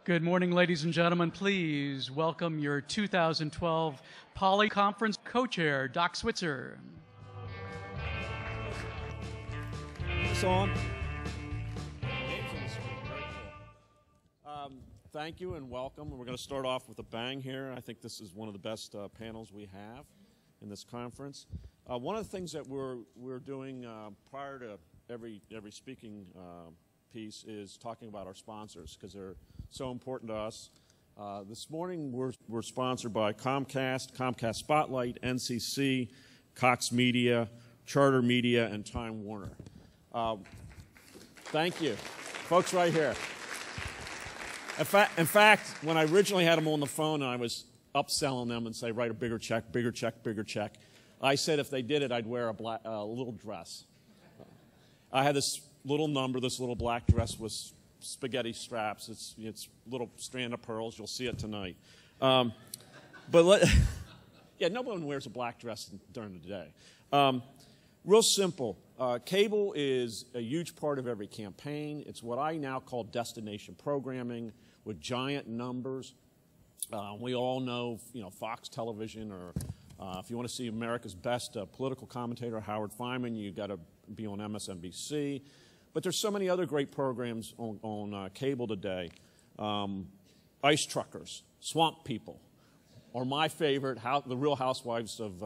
Good morning, ladies and gentlemen. Please welcome your 2012 Pollie Conference co-chair, Doc Switzer. This on? Thank you and welcome. We're going to start off with a bang here. I think this is one of the best panels we have in this conference. One of the things that we're doing prior to every speaking piece is talking about our sponsors because they're so important to us. This morning we're sponsored by Comcast, Comcast Spotlight, NCC, Cox Media, Charter Media, and Time Warner. Thank you. Folks right here. In fact, when I originally had them on the phone and I was upselling them and say, write a bigger check, bigger check, bigger check, I said if they did it, I'd wear a little dress. I had this little number, this little black dress with spaghetti straps. It's little strand of pearls. You'll see it tonight. Yeah, no one wears a black dress during the day. Real simple. Cable is a huge part of every campaign. It's what I now call destination programming with giant numbers. We all know, Fox Television, or if you want to see America's best political commentator, Howard Fineman, you got to be on MSNBC. But there's so many other great programs on cable today. Ice Truckers, Swamp People, or my favorite, The Real Housewives of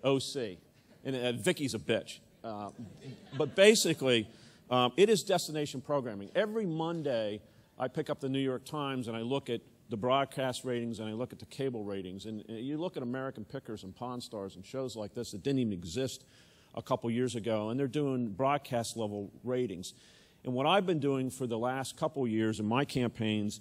OC. And Vicky's a bitch. But basically, it is destination programming. Every Monday, I pick up the New York Times and I look at the broadcast ratings and I look at the cable ratings. And you look at American Pickers and Pawn Stars and shows like this that didn't even exist a couple years ago, and they're doing broadcast level ratings. And what I've been doing for the last couple years in my campaigns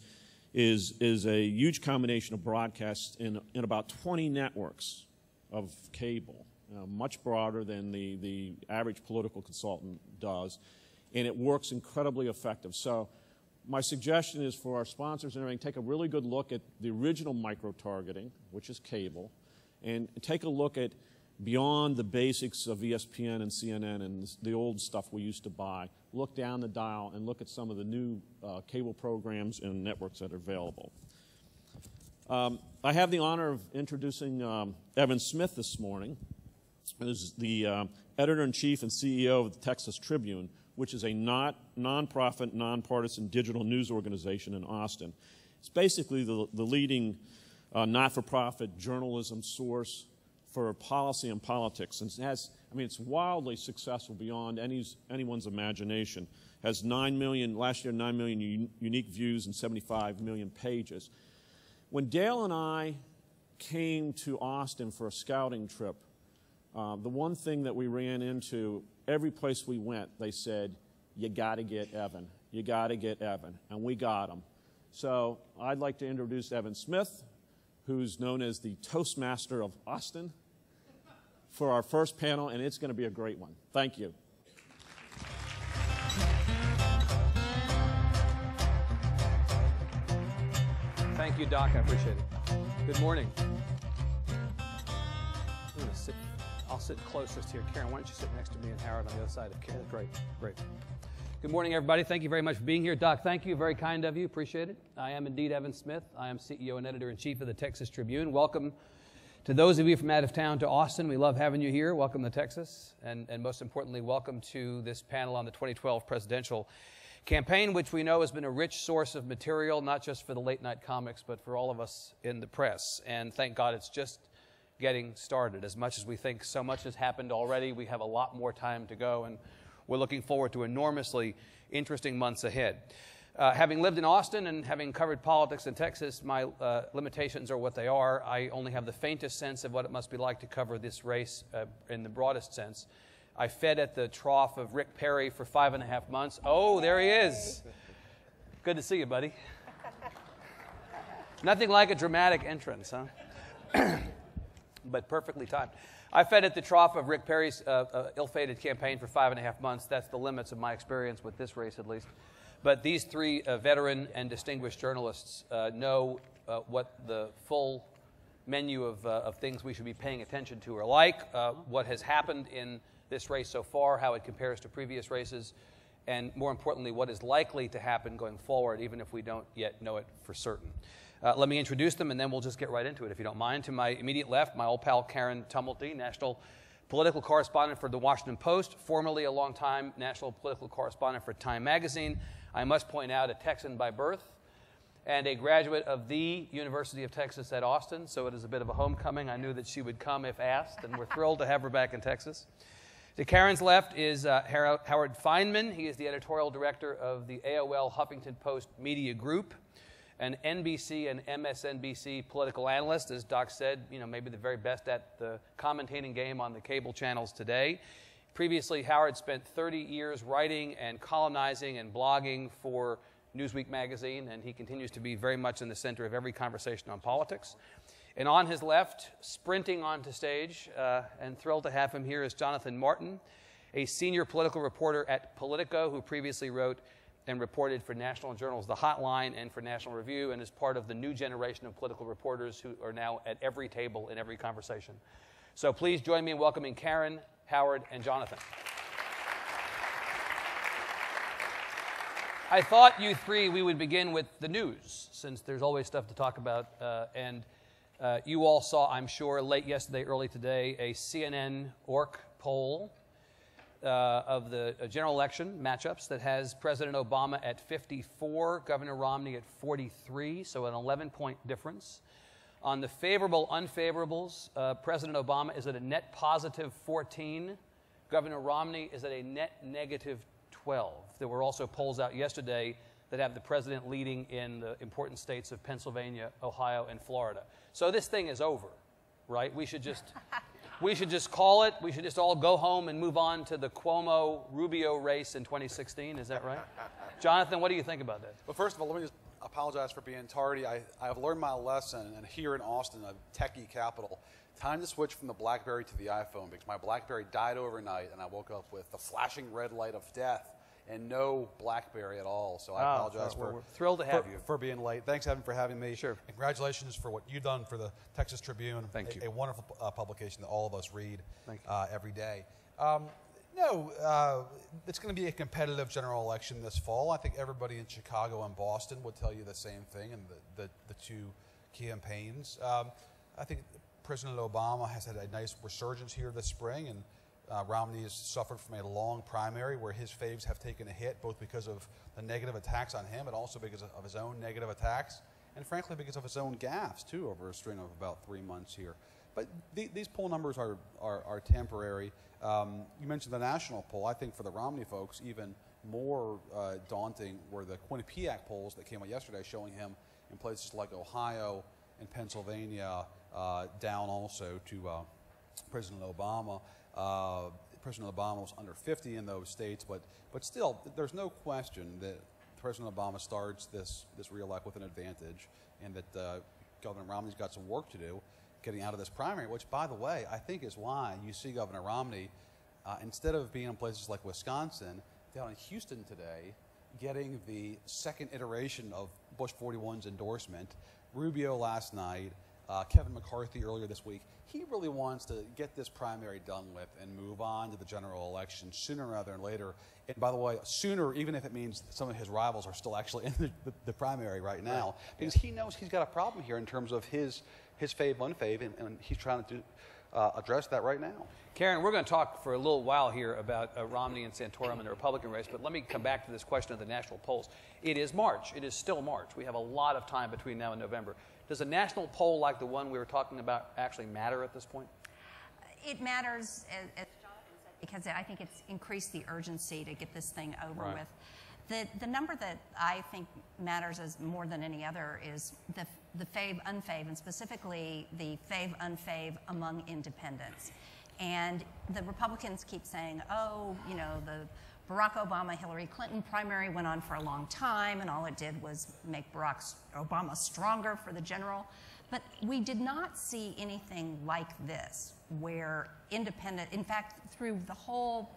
is a huge combination of broadcasts in about 20 networks of cable. Much broader than the average political consultant does, and it works incredibly effective. So my suggestion is for our sponsors and everything, take a really good look at the original micro-targeting, which is cable, and take a look at beyond the basics of ESPN and CNN and the old stuff we used to buy. Look down the dial and look at some of the new cable programs and networks that are available. I have the honor of introducing Evan Smith this morning, who's the editor-in-chief and CEO of the Texas Tribune, which is a nonprofit, nonpartisan digital news organization in Austin. It's basically the leading not-for-profit journalism source for policy and politics. And it's wildly successful beyond anyone's imagination. Has 9 million, last year 9 million unique views and 75 million pages. When Dale and I came to Austin for a scouting trip, the one thing that we ran into, every place we went, they said, you got to get Evan. You got to get Evan. And we got him. So I'd like to introduce Evan Smith, who's known as the Toastmaster of Austin, for our first panel, and it's going to be a great one. Thank you. Thank you, Doc. I appreciate it. Good morning. I'll sit closest here. Karen, why don't you sit next to me and Howard on the other side of Karen? Great. Good morning, everybody. Thank you very much for being here. Doc, thank you. Very kind of you. Appreciate it. I am indeed Evan Smith. I am CEO and editor-in-chief of the Texas Tribune. Welcome to those of you from out of town to Austin. We love having you here. Welcome to Texas. And most importantly, welcome to this panel on the 2012 presidential campaign, which we know has been a rich source of material, not just for the late-night comics, but for all of us in the press. And thank God it's just getting started. As much as we think so much has happened already, we have a lot more time to go, and we're looking forward to enormously interesting months ahead. Having lived in Austin and having covered politics in Texas, my limitations are what they are. I only have the faintest sense of what it must be like to cover this race in the broadest sense. I fed at the trough of Rick Perry for 5.5 months. Oh, there he is. Good to see you, buddy. Nothing like a dramatic entrance, huh? But perfectly timed. I fed at the trough of Rick Perry's ill-fated campaign for 5.5 months. That's the limits of my experience with this race, at least. But these three veteran and distinguished journalists know what the full menu of things we should be paying attention to are like, what has happened in this race so far, how it compares to previous races, and more importantly, what is likely to happen going forward, even if we don't yet know it for certain. Let me introduce them, and then we'll just get right into it, if you don't mind. To my immediate left, my old pal Karen Tumulty, national political correspondent for The Washington Post, formerly a long-time national political correspondent for Time magazine. I must point out, a Texan by birth and a graduate of the University of Texas at Austin, so it is a bit of a homecoming. I knew that she would come if asked, and we're thrilled to have her back in Texas. To Karen's left is Howard Feynman. He is the editorial director of the AOL Huffington Post Media Group, an NBC and MSNBC political analyst, as Doc said, maybe the very best at the commentating game on the cable channels today. Previously, Howard spent 30 years writing and columnizing and blogging for Newsweek magazine, and he continues to be very much in the center of every conversation on politics. And on his left, sprinting onto stage, and thrilled to have him here, is Jonathan Martin, a senior political reporter at Politico, who previously wrote and reported for national journals The Hotline and for National Review, and is part of the new generation of political reporters who are now at every table in every conversation. So please join me in welcoming Karen, Howard, and Jonathan. I thought you three, we would begin with the news, since there's always stuff to talk about. You all saw, I'm sure, late yesterday, early today, a CNN ORC poll of the general election matchups that has President Obama at 54, Governor Romney at 43, so an 11-point difference. On the favorable unfavorables, President Obama is at a net positive 14. Governor Romney is at a net negative 12. There were also polls out yesterday that have the president leading in the important states of Pennsylvania, Ohio, and Florida. So this thing is over, right? We should just call it. We should just all go home and move on to the Cuomo-Rubio race in 2016. Is that right? Jonathan, what do you think about that? Well, first of all, let me just apologize for being tardy. I have learned my lesson, and here in Austin, a techie capital, time to switch from the BlackBerry to the iPhone, because my BlackBerry died overnight, and I woke up with the flashing red light of death and no BlackBerry at all. So I apologize we're thrilled to have you for being late. Thanks, Evan, for having me. Sure. Congratulations for what you've done for the Texas Tribune. Thank you. A wonderful publication that all of us read every day. It's going to be a competitive general election this fall. I think everybody in Chicago and Boston would tell you the same thing in the two campaigns. I think President Obama has had a nice resurgence here this spring, and Romney has suffered from a long primary where his faves have taken a hit, both because of the negative attacks on him, but also because of his own negative attacks, and frankly because of his own gaffes, too, over a string of about 3 months here. But these poll numbers are temporary. You mentioned the national poll. I think for the Romney folks, even more daunting were the Quinnipiac polls that came out yesterday showing him in places like Ohio and Pennsylvania down also to President Obama. President Obama was under 50 in those states, but still, there's no question that President Obama starts this re-elect with an advantage, and that Governor Romney's got some work to do getting out of this primary, which, by the way, I think is why you see Governor Romney, instead of being in places like Wisconsin, down in Houston today, getting the second iteration of Bush 41's endorsement, Rubio last night, Kevin McCarthy earlier this week. He really wants to get this primary done with and move on to the general election sooner rather than later. And by the way, sooner, even if it means some of his rivals are still actually in the primary right now, because he knows he's got a problem here in terms of his fave, unfave, and he's trying to address that right now. Karen, we're going to talk for a little while here about Romney and Santorum and the Republican race, but let me come back to this question of the national polls. It is March. It is still March. We have a lot of time between now and November. Does a national poll like the one we were talking about actually matter at this point? It matters, as Jonathan said, because I think it's increased the urgency to get this thing over with. The number that I think matters as more than any other is the fave, unfave, and specifically the fave, unfave among independents. And the Republicans keep saying, oh, you know, the Barack Obama-Hillary Clinton primary went on for a long time, and all it did was make Barack Obama stronger for the general. But we did not see anything like this, where independent, in fact, through the whole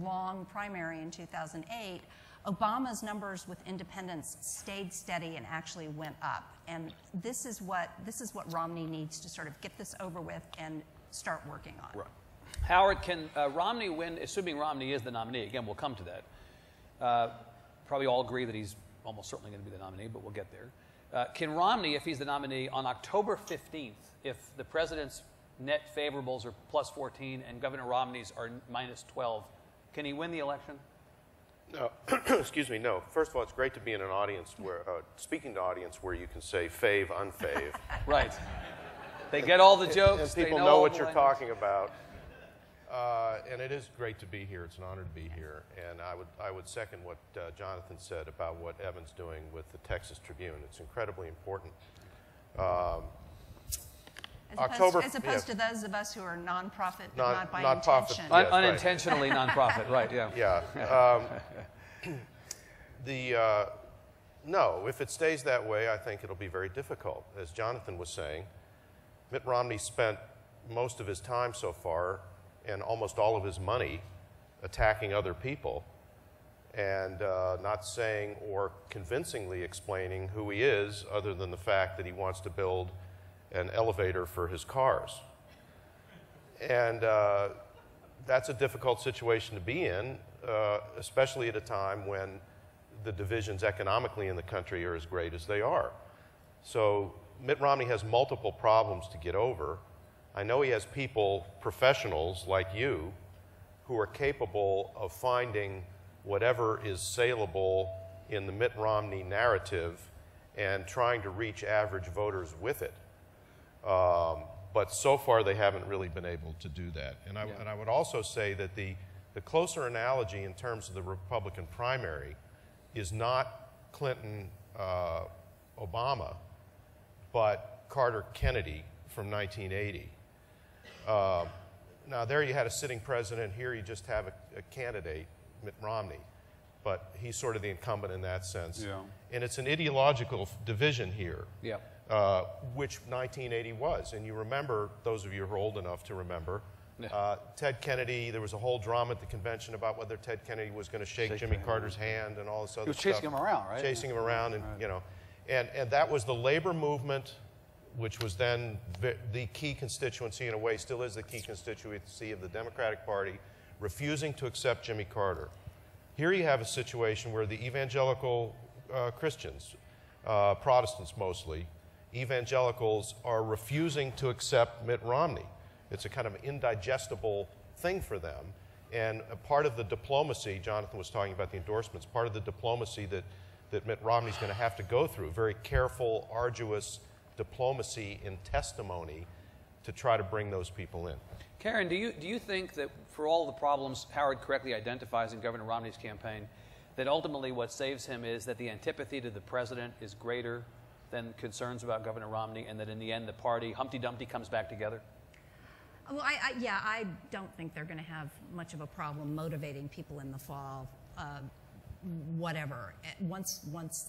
long primary in 2008, Obama's numbers with independents stayed steady and actually went up. And this is what Romney needs to sort of get this over with and start working on. Right. Howard, can Romney win, assuming Romney is the nominee? Again, we'll come to that. Probably all agree that he's almost certainly going to be the nominee, but we'll get there. Can Romney, if he's the nominee on October 15th, if the president's net favorables are plus 14 and Governor Romney's are minus 12, can he win the election? No, excuse me, no. First of all, it's great to be in an audience where, speaking to audience where you can say fave, unfave. Right. They get all the jokes. And people they know all what the you're language. talking about. And it is great to be here. It's an honor to be here. And I would second what Jonathan said about what Evan's doing with the Texas Tribune. It's incredibly important. As opposed to those of us who are nonprofit, but not by intention. Yes, right. Unintentionally nonprofit, right, yeah. Yeah. No, if it stays that way, I think it'll be very difficult. As Jonathan was saying, Mitt Romney spent most of his time so far and almost all of his money attacking other people and not saying or convincingly explaining who he is other than the fact that he wants to build an elevator for his cars. And that's a difficult situation to be in, especially at a time when the divisions economically in the country are as great as they are. So Mitt Romney has multiple problems to get over. I know he has people, professionals like you, who are capable of finding whatever is saleable in the Mitt Romney narrative and trying to reach average voters with it. But so far, they haven't really been able to do that. And I would also say that the closer analogy in terms of the Republican primary is not Clinton, Obama, but Carter, Kennedy from 1980. Now, there you had a sitting president. Here you just have a candidate, Mitt Romney. But he's sort of the incumbent in that sense. Yeah. And it's an ideological division here. Yeah. Which 1980 was. And you remember, those of you who are old enough to remember, Ted Kennedy, there was a whole drama at the convention about whether Ted Kennedy was going to shake Jimmy Carter's hand and all this other stuff. He was chasing him around, right? Chasing him around, and you know, and that was the labor movement, which was then the key constituency, in a way still is the key constituency of the Democratic Party, refusing to accept Jimmy Carter. Here you have a situation where the evangelical Christians, Protestants mostly, evangelicals are refusing to accept Mitt Romney. It's a kind of indigestible thing for them. And a part of the diplomacy, Jonathan was talking about the endorsements, part of the diplomacy that Mitt Romney's going to have to go through, very careful, arduous diplomacy in testimony to try to bring those people in. Karen, do you think that for all the problems Howard correctly identifies in Governor Romney's campaign, that ultimately what saves him is that the antipathy to the president is greater than concerns about Governor Romney, and that in the end the party, Humpty Dumpty, comes back together? Well, I don't think they're going to have much of a problem motivating people in the fall, whatever. Once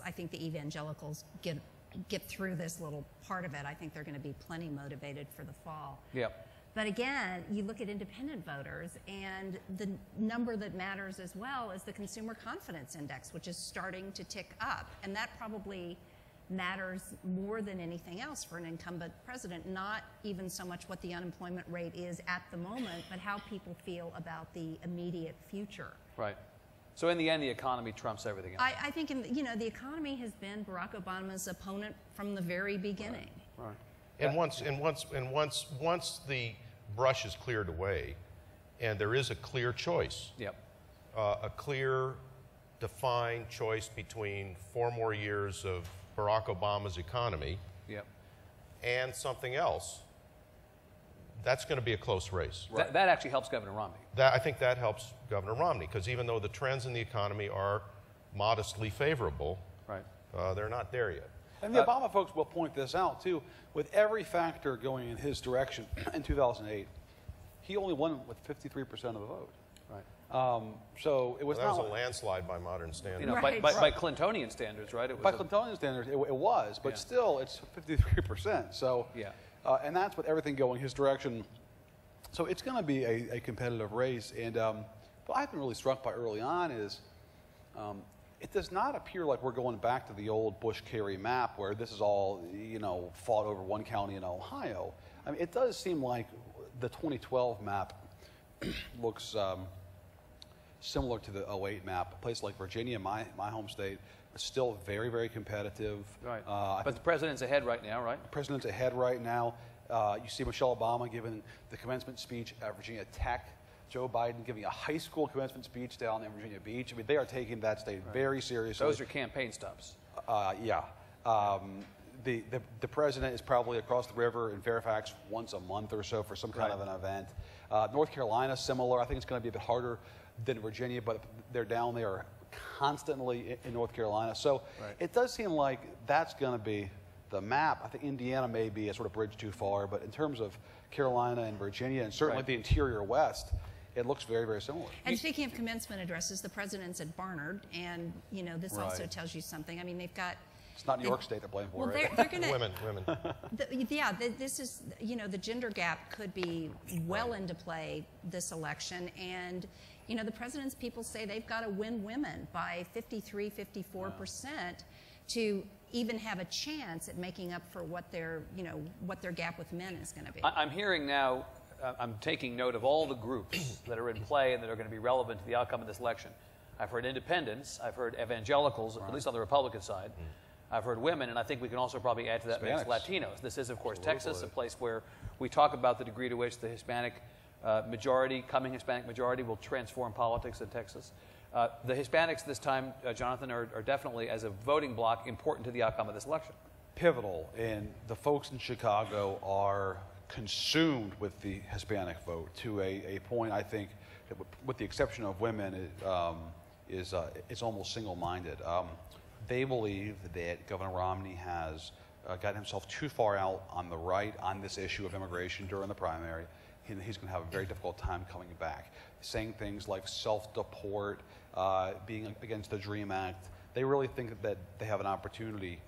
I think the evangelicals get through this little part of it, I think they're going to be plenty motivated for the fall. Yep. But again, you look at independent voters, and the number that matters as well is the Consumer Confidence Index, which is starting to tick up. And that probably matters more than anything else for an incumbent president, not even so much what the unemployment rate is at the moment, but how people feel about the immediate future. Right. So in the end, the economy trumps everything else. I think the economy has been Barack Obama's opponent from the very beginning. Right. And once the brush is cleared away, and there is a clear choice, Yep. A clear, defined choice between 4 more years of Barack Obama's economy Yep. and something else, that's going to be a close race. Right. That actually helps Governor Romney. I think that helps Governor Romney, because even though the trends in the economy are modestly favorable, Right. they're not there yet. And the Obama folks will point this out, too. With every factor going in his direction in 2008, he only won with 53% of the vote. Right. So it was That was not a landslide by modern standards. You know, Right. by Clintonian standards, right? It was by Clintonian standards, it was, but Yeah. still, it's 53%. So, Yeah. And that's with everything going his direction. So it's going to be a competitive race. And what I've been really struck by early on is it does not appear like we're going back to the old Bush-Kerry map where this is all, fought over one county in Ohio. I mean, it does seem like the 2012 map looks similar to the '08 map. A place like Virginia, my home state, is still very, very competitive. Right. But the president's ahead right now, right? The president's ahead right now. You see Michelle Obama giving the commencement speech at Virginia Tech. Joe Biden giving a high school commencement speech down in Virginia Beach. I mean, they are taking that state very seriously. Those are campaign stops. Yeah. The president is probably across the river in Fairfax once a month or so for some kind of an event. North Carolina, similar. I think it's going to be a bit harder than Virginia, but they're down there constantly in North Carolina. So it does seem like that's going to be the map. I think Indiana may be a sort of bridge too far, but in terms of Carolina and Virginia, and certainly the interior West, it looks very, very similar. And speaking of commencement addresses, the president's at Barnard, and you know this also tells you something. I mean, they've got. It's not New York State they're playing for, well, right? they're going to women. This is, you know, the gender gap could be well into play this election, and you know the president's people say they've got to win women by 53, 54% to even have a chance at making up for what their, you know, what their gap with men is going to be. I'm hearing now. I'm taking note of all the groups that are in play and that are going to be relevant to the outcome of this election. I've heard independents, I've heard evangelicals, at least on the Republican side. I've heard women, and I think we can also probably add to that mix Latinos. This is, of course, Texas, a place where we talk about the degree to which the Hispanic coming Hispanic majority will transform politics in Texas. The Hispanics this time, Jonathan, are definitely, as a voting bloc, important to the outcome of this election. Pivotal, and the folks in Chicago are consumed with the Hispanic vote to a point, I think, that with the exception of women, it's almost single-minded. They believe that Governor Romney has gotten himself too far out on the right on this issue of immigration during the primary. He's going to have a very difficult time coming back. Saying things like self-deport, being against the DREAM Act. They really think that they have an opportunity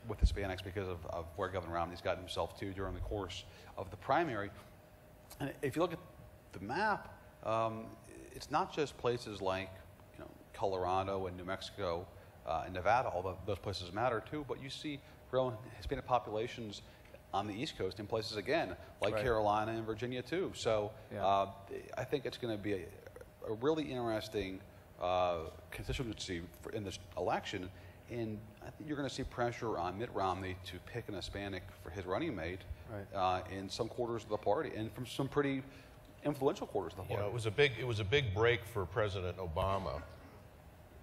with Hispanics because of where Governor Romney's gotten himself to during the course of the primary. And if you look at the map, it's not just places like, you know, Colorado and New Mexico and Nevada, although those places matter too, but you see growing Hispanic populations on the East Coast in places, again, like Carolina and Virginia too. So I think it's going to be a really interesting constituency in this election. And I think you're going to see pressure on Mitt Romney to pick an Hispanic for his running mate in some quarters of the party, and from some pretty influential quarters of the party. You know, it was a big break for President Obama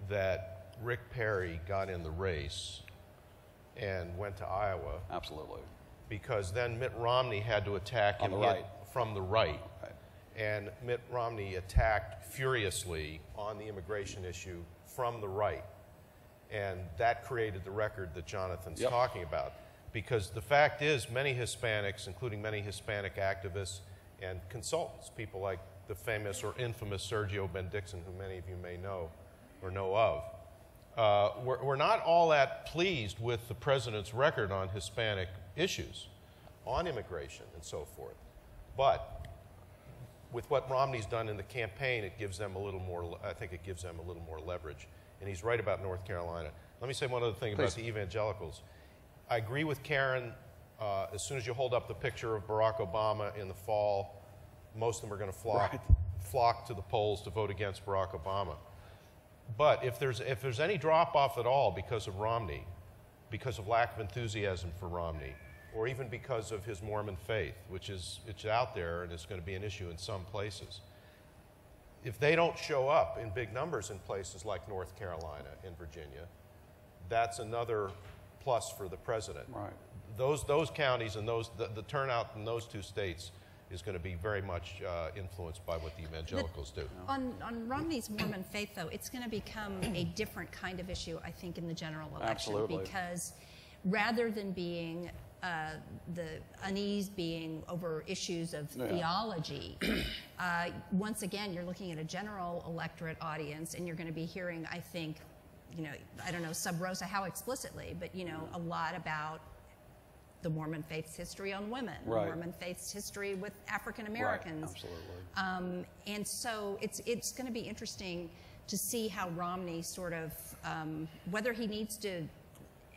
that Rick Perry got in the race and went to Iowa. Absolutely. Because then Mitt Romney had to attack him from the right. And Mitt Romney attacked furiously on the immigration issue from the right. And that created the record that Jonathan's talking about. Because the fact is, many Hispanics, including many Hispanic activists and consultants, people like the famous or infamous Sergio Bendixen, who many of you may know or know of, we're not all that pleased with the president's record on Hispanic issues, on immigration and so forth. But with what Romney's done in the campaign, it gives them a little more, I think it gives them a little more leverage. And he's right about North Carolina. Let me say one other thing about the evangelicals. I agree with Karen. As soon as you hold up the picture of Barack Obama in the fall, most of them are going to flock to the polls to vote against Barack Obama. But if there's any drop-off at all because of Romney, because of lack of enthusiasm for Romney, or even because of his Mormon faith, which is out there and is going to be an issue in some places, if they don't show up in big numbers in places like North Carolina and Virginia, that's another plus for the president. Right. Those counties and the turnout in those two states is going to be very much influenced by what the evangelicals do. On Romney's Mormon faith, though, it's going to become a different kind of issue, I think, in the general election. Absolutely. Because rather than being the unease being over issues of theology, once again, you're looking at a general electorate audience, and you're going to be hearing, I think, you know, I don't know, sub rosa how explicitly, but, you know, a lot about the Mormon faith's history on women, the Mormon faith's history with African Americans. Absolutely. And so it's going to be interesting to see how Romney sort of, whether he needs to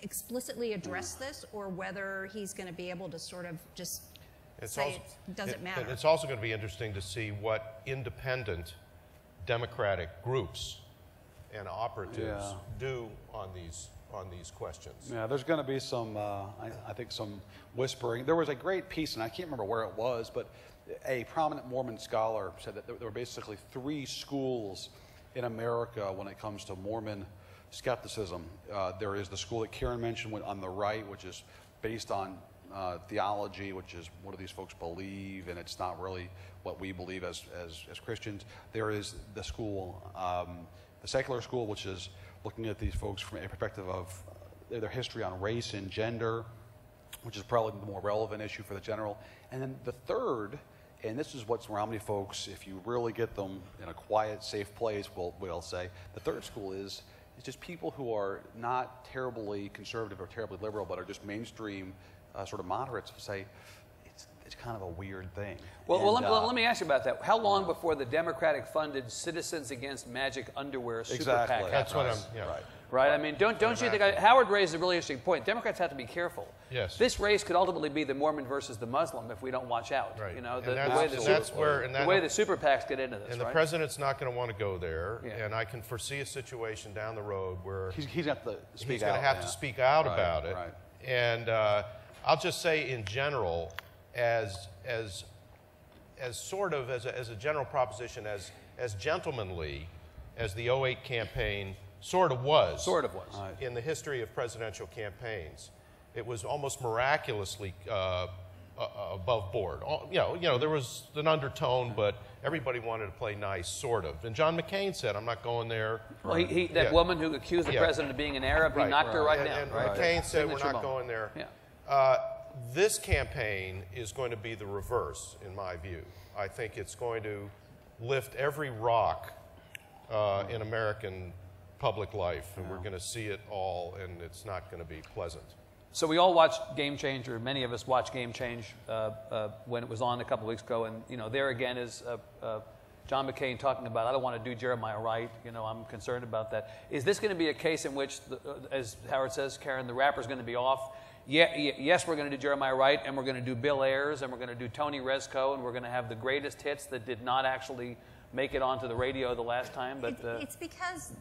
explicitly address this or whether he's going to be able to sort of just say it doesn't matter. It's also going to be interesting to see what independent Democratic groups and operatives do on these questions. Yeah, there's going to be some, I think, some whispering. There was a great piece, and I can't remember where it was, but a prominent Mormon scholar said that there were basically 3 schools in America when it comes to Mormon skepticism. There is the school that Karen mentioned on the right, which is based on theology, which is what do these folks believe, and it's not really what we believe as Christians. There is the school, the secular school, which is looking at these folks from a perspective of their history on race and gender, which is probably the more relevant issue for the general. And then the third, and this is what Romney folks, if you really get them in a quiet, safe place, will say, the third school is just people who are not terribly conservative or terribly liberal, but are just mainstream sort of moderates who say, it's kind of a weird thing. Well, let me ask you about that. How long before the Democratic-funded Citizens Against Magic Underwear super PAC? That's what I'm. Yeah. Right. I mean, don't you think Howard raised a really interesting point? Democrats have to be careful. Yes. This race could ultimately be the Mormon versus the Muslim if we don't watch out. Right. You know, the way the super PACs get into this. And the president's not going to want to go there. Yeah. And I can foresee a situation down the road where he's going to speak out. Have to speak out about it. Right. And I'll just say in general, as a general proposition, as gentlemanly as the 2008 campaign sort of was in the history of presidential campaigns, it was almost miraculously above board. You know, there was an undertone, but everybody wanted to play nice, sort of. And John McCain said, "I'm not going there." Well, that woman who accused the president of being an Arab, he knocked her down. And McCain said, "We're not going there." This campaign is going to be the reverse, in my view. I think it's going to lift every rock in American public life, and we're going to see it all, and it's not going to be pleasant. So we all watched Game Change, or many of us watched Game Change when it was on a couple of weeks ago, and you know, there again is John McCain talking about, I don't want to do Jeremiah right, you know, I'm concerned about that. Is this going to be a case in which, as Howard says, Karen, the rapper's going to be off? Yes, we're going to do Jeremiah Wright, and we're going to do Bill Ayers, and we're going to do Tony Rezko, and we're going to have the greatest hits that did not actually make it onto the radio the last time. But it's because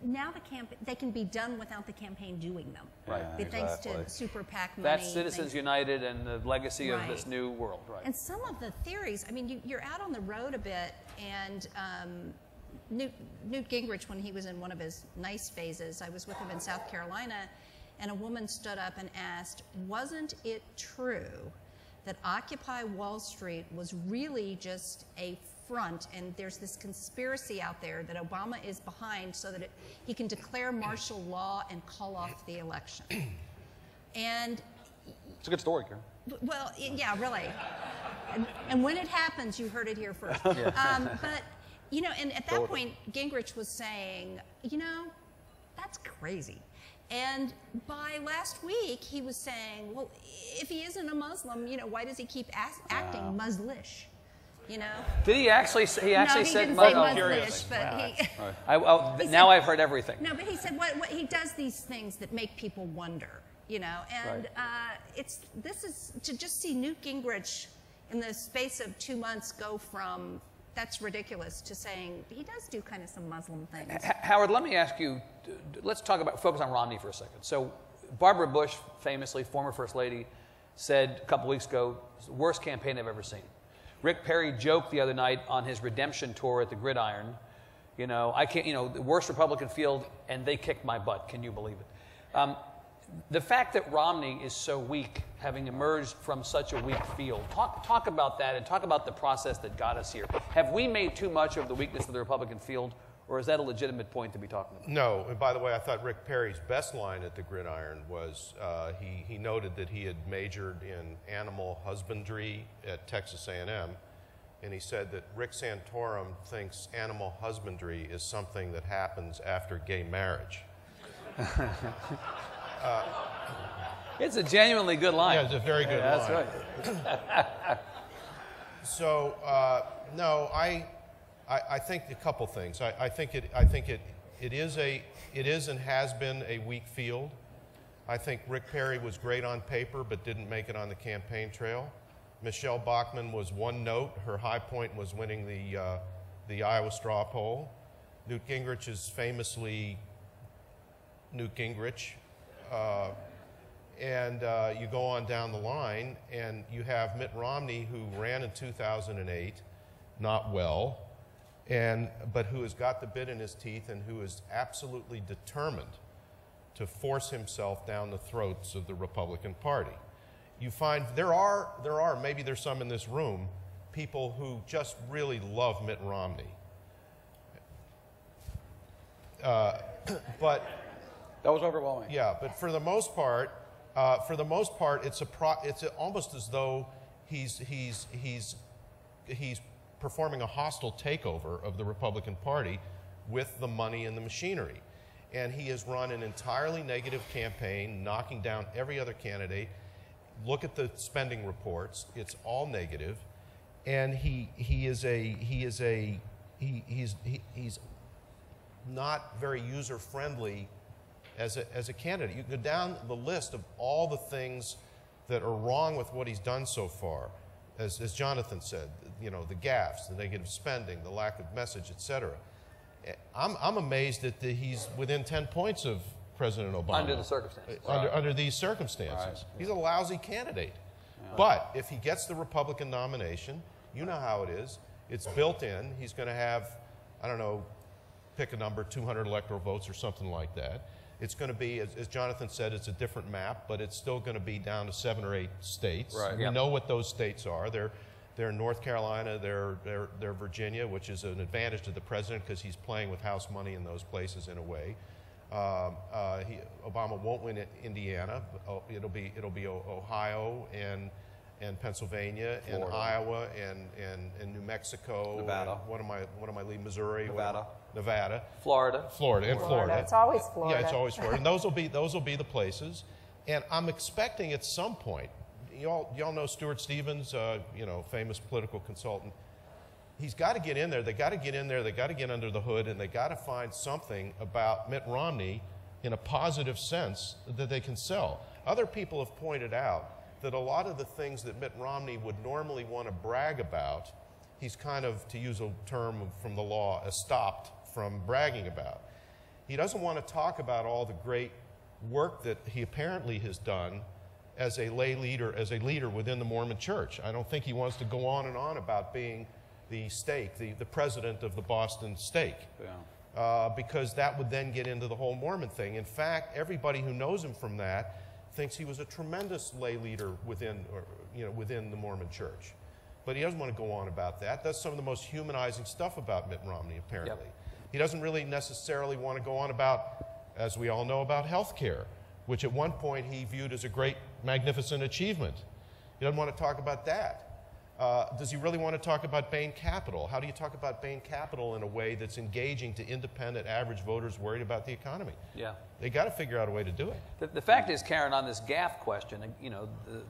now they can be done without the campaign doing them. Right. Thanks to super PAC money. That's Citizens United and the legacy of this new world. Right. And some of the theories, I mean, you're out on the road a bit, and Newt Gingrich, when he was in one of his nice phases, I was with him in South Carolina, and a woman stood up and asked, wasn't it true that Occupy Wall Street was really just a front, and there's this conspiracy out there that Obama is behind so that he can declare martial law and call off the election? And it's a good story, Karen. Well, yeah, really. And when it happens, you heard it here first. But, you know, and at that point, Gingrich was saying, you know, that's crazy. And by last week, he was saying, well, if he isn't a Muslim, you know, why does he keep acting Muslish? You know? Did he actually? He actually said Muslish, but now I've heard everything. No, but he said what he does these things that make people wonder, you know. And this is to just see Newt Gingrich in the space of 2 months go from that's ridiculous to saying he does do kind of some Muslim things. Howard, let me ask you. Let's focus on Romney for a second. So, Barbara Bush, famously, former First Lady, said a couple weeks ago, it's the worst campaign I've ever seen. Rick Perry joked the other night on his redemption tour at the Gridiron, you know, I can't, you know, the worst Republican field, and they kicked my butt. Can you believe it? The fact that Romney is so weak, having emerged from such a weak field, talk about that and talk about the process that got us here. Have we made too much of the weakness of the Republican field, or is that a legitimate point to be talking about? No. And by the way, I thought Rick Perry's best line at the Gridiron was he noted that he had majored in animal husbandry at Texas A&M, and he said that Rick Santorum thinks animal husbandry is something that happens after gay marriage. It's a genuinely good line. Yeah, it's a very good line. That's right. So, no, I think a couple things. I think it is and has been a weak field. I think Rick Perry was great on paper, but didn't make it on the campaign trail. Michelle Bachmann was one note. Her high point was winning the the Iowa straw poll. Newt Gingrich is famously Newt Gingrich. You go on down the line, and you have Mitt Romney, who ran in 2008, not well, but who has got the bit in his teeth and who is absolutely determined to force himself down the throats of the Republican Party. You find there are, maybe there's some in this room, people who just really love Mitt Romney. But that was overwhelming. Yeah, but for the most part, it's almost as though he's performing a hostile takeover of the Republican Party with the money and the machinery. And he has run an entirely negative campaign, knocking down every other candidate. Look at the spending reports; it's all negative. And he's not very user-friendly as a candidate. You can go down the list of all the things that are wrong with what he's done so far. As Jonathan said, the gaffes, the negative spending, the lack of message, etc. I'm amazed that he's within 10 points of President Obama. Under the circumstances. Under these circumstances. Right. He's a lousy candidate. Yeah. But if he gets the Republican nomination, you know how it is. It's built in. He's going to have, I don't know, pick a number, 200 electoral votes or something like that. It's going to be, as Jonathan said, it's a different map, but it's still going to be down to 7 or 8 states. Right. We know what those states are. They're North Carolina, they're Virginia, which is an advantage to the president because he's playing with house money in those places in a way. Obama won't win Indiana. It'll be Ohio and Pennsylvania, Florida, and Iowa and New Mexico, Nevada. And what am I leaving? Missouri, Nevada, Florida. It's always Florida. Yeah, it's always Florida. And those will be the places. And I'm expecting at some point, y'all know Stuart Stevens, famous political consultant. He's got to get in there. They got to get in there. They got to get under the hood, and they got to find something about Mitt Romney in a positive sense that they can sell. Other people have pointed out that a lot of the things that Mitt Romney would normally want to brag about, he's kind of, to use a term from the law, stopped from bragging about. He doesn't want to talk about all the great work that he apparently has done as a lay leader, as a leader within the Mormon Church. I don't think he wants to go on and on about being the stake, the president of the Boston stake, because that would then get into the whole Mormon thing. In fact, everybody who knows him from that thinks he was a tremendous lay leader within the Mormon Church. But he doesn't want to go on about that. That's some of the most humanizing stuff about Mitt Romney, apparently. Yep. He doesn't really necessarily want to go on about, as we all know, about health care, which at one point he viewed as a great, magnificent achievement. He doesn't want to talk about that. Does he really want to talk about Bain Capital? How do you talk about Bain Capital in a way that's engaging to independent, average voters worried about the economy? Yeah. They got to figure out a way to do it. The fact is, Karen, on this gaffe question, the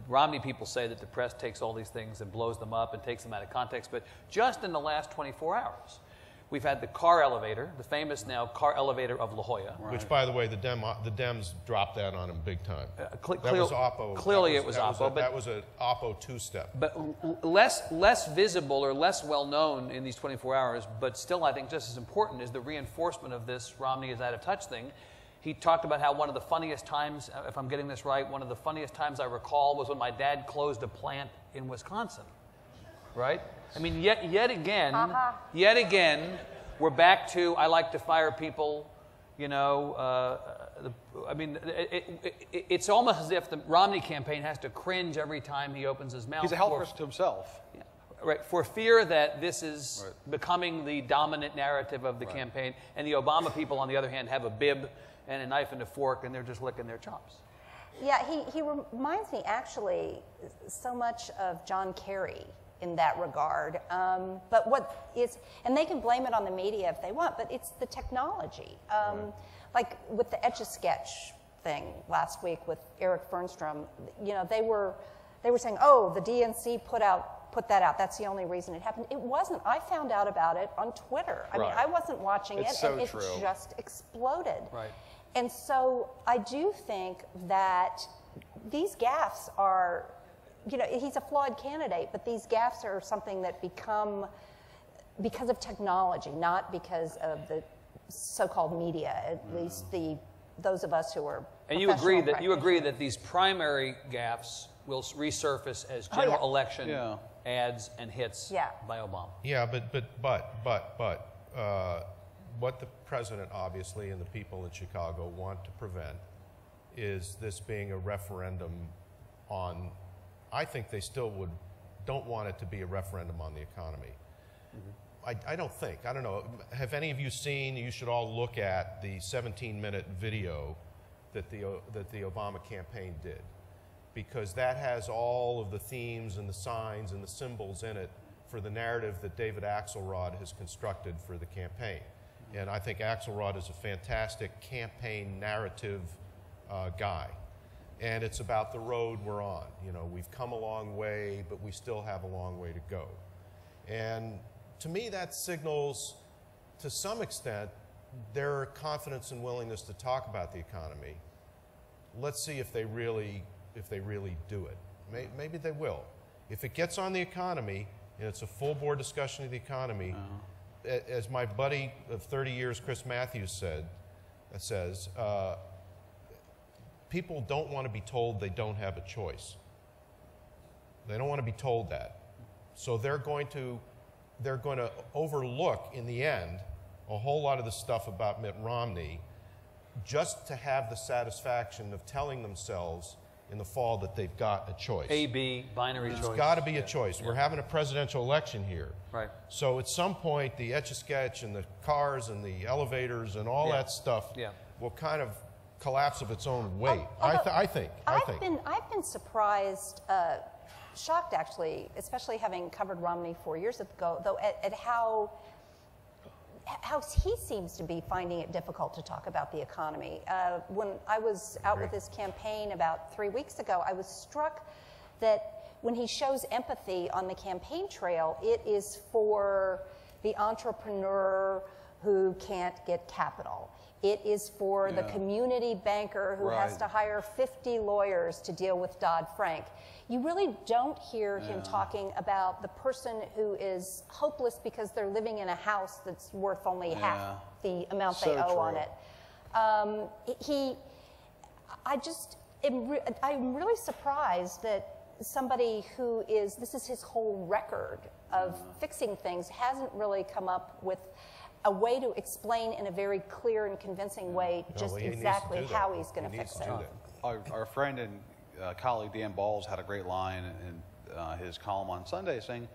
Romney people say that the press takes all these things and blows them up and takes them out of context, but just in the last 24 hours, we've had the car elevator, the famous now car elevator of La Jolla. Right. Which, by the way, the Dems dropped that on him big time. That was Oppo. Clearly it was Oppo. That was an Oppo two-step. But less visible or less well known in these 24 hours, but still I think just as important is the reinforcement of this Romney is out of touch thing. He talked about how one of the funniest times, if I'm getting this right, one of the funniest times I recall was when my dad closed a plant in Wisconsin. Right? I mean, yet again, we're back to I like to fire people. It's almost as if the Romney campaign has to cringe every time he opens his mouth. He's a health risk to himself. Yeah, right, for fear that this is becoming the dominant narrative of the campaign, and the Obama people, on the other hand, have a bib and a knife and a fork, and they're just licking their chops. Yeah, he reminds me actually so much of John Kerry in that regard. But what is, and they can blame it on the media if they want, but it's the technology. Like with the Etch-a-Sketch thing last week with Eric Fernstrom, they were saying, oh, the DNC put that out. That's the only reason it happened. It wasn't. I found out about it on Twitter. I mean, I wasn't watching it, and it just exploded. Right. And so I do think that these gaffes are, he's a flawed candidate, but these gaffes are something that become because of technology, not because of the so-called media, at least those of us who are And you agree that these primary gaffes will resurface as general election ads and hits by Obama. Yeah, but what the president obviously and the people in Chicago want to prevent is this being a referendum on, I think they still don't want it to be a referendum on the economy. I don't know, have any of you seen, you should all look at the 17-minute video that the Obama campaign did, because that has all of the themes and the signs and the symbols in it for the narrative that David Axelrod has constructed for the campaign. And I think Axelrod is a fantastic campaign narrative guy. And it's about the road we're on. You know, we've come a long way, but we still have a long way to go. And to me, that signals, to some extent, their confidence and willingness to talk about the economy. Let's see if they really do it. Maybe they will. If it gets on the economy, and it's a full board discussion of the economy, as my buddy of 30 years, Chris Matthews, says, people don't want to be told they don't have a choice. They don't want to be told that. So they're going to overlook, in the end, a whole lot of the stuff about Mitt Romney just to have the satisfaction of telling themselves in the fall that they've got a choice. A, B, binary choice. It's got to be a choice. We're having a presidential election here. Right. So at some point, the Etch-a-Sketch and the cars and the elevators and all that stuff will kind of collapse of its own weight. I think. I've been surprised, shocked actually, especially having covered Romney 4 years ago, though, at how he seems to be finding it difficult to talk about the economy. When I was out with his campaign about 3 weeks ago, I was struck that when he shows empathy on the campaign trail, it is for the entrepreneur who can't get capital. It is for the community banker who has to hire 50 lawyers to deal with Dodd-Frank. You really don't hear him talking about the person who is hopeless because they're living in a house that's worth only half the amount they owe on it. I'm really surprised that somebody who is, this is his whole record of fixing things, hasn't really come up with a way to explain in a very clear and convincing way just exactly how he's going to fix it. Our friend and colleague Dan Balls had a great line in his column on Sunday saying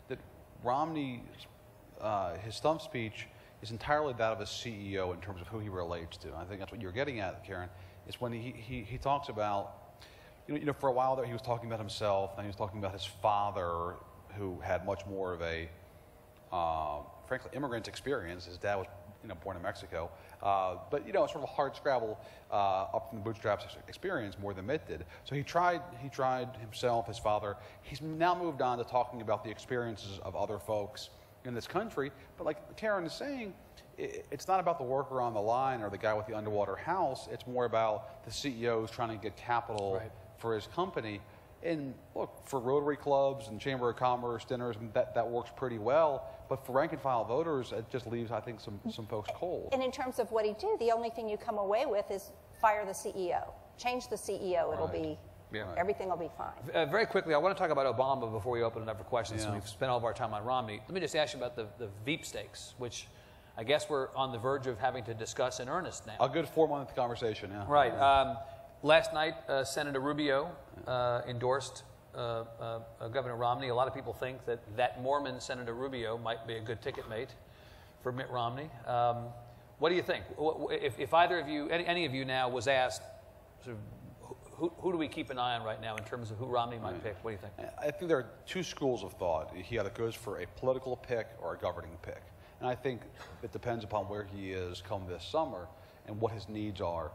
that Romney's his stump speech is entirely that of a CEO in terms of who he relates to. I think that's what you're getting at, Karen, is when he talks about, you know, for a while there he was talking about himself, and he was talking about his father, who had much more of a frankly, immigrant experience. His dad was, born in Mexico, but sort of a hard scrabble up from the bootstraps experience more than Mitt did. So he tried himself, his father. He's now moved on to talking about the experiences of other folks in this country. But like Karen is saying, it's not about the worker on the line or the guy with the underwater house. It's more about the CEOs trying to get capital for his company. And look, for Rotary clubs and Chamber of Commerce dinners, that works pretty well. But for rank and file voters, it just leaves, I think, some folks cold. And in terms of what he did, the only thing you come away with is fire the CEO. Change the CEO. It'll be, everything will be fine. Very quickly, I want to talk about Obama before we open it up for questions. So we've spent all of our time on Romney. Let me just ask you about the Veep stakes, which I guess we're on the verge of having to discuss in earnest now. A good 4-month conversation, Right. Last night, Senator Rubio endorsed Governor Romney. A lot of people think that Mormon Senator Rubio might be a good ticket mate for Mitt Romney. What do you think? If either of you, any of you now was asked, sort of, who do we keep an eye on right now in terms of who Romney might pick? What do you think? I think there are two schools of thought. He either goes for a political pick or a governing pick. And I think it depends upon where he is come this summer and what his needs are.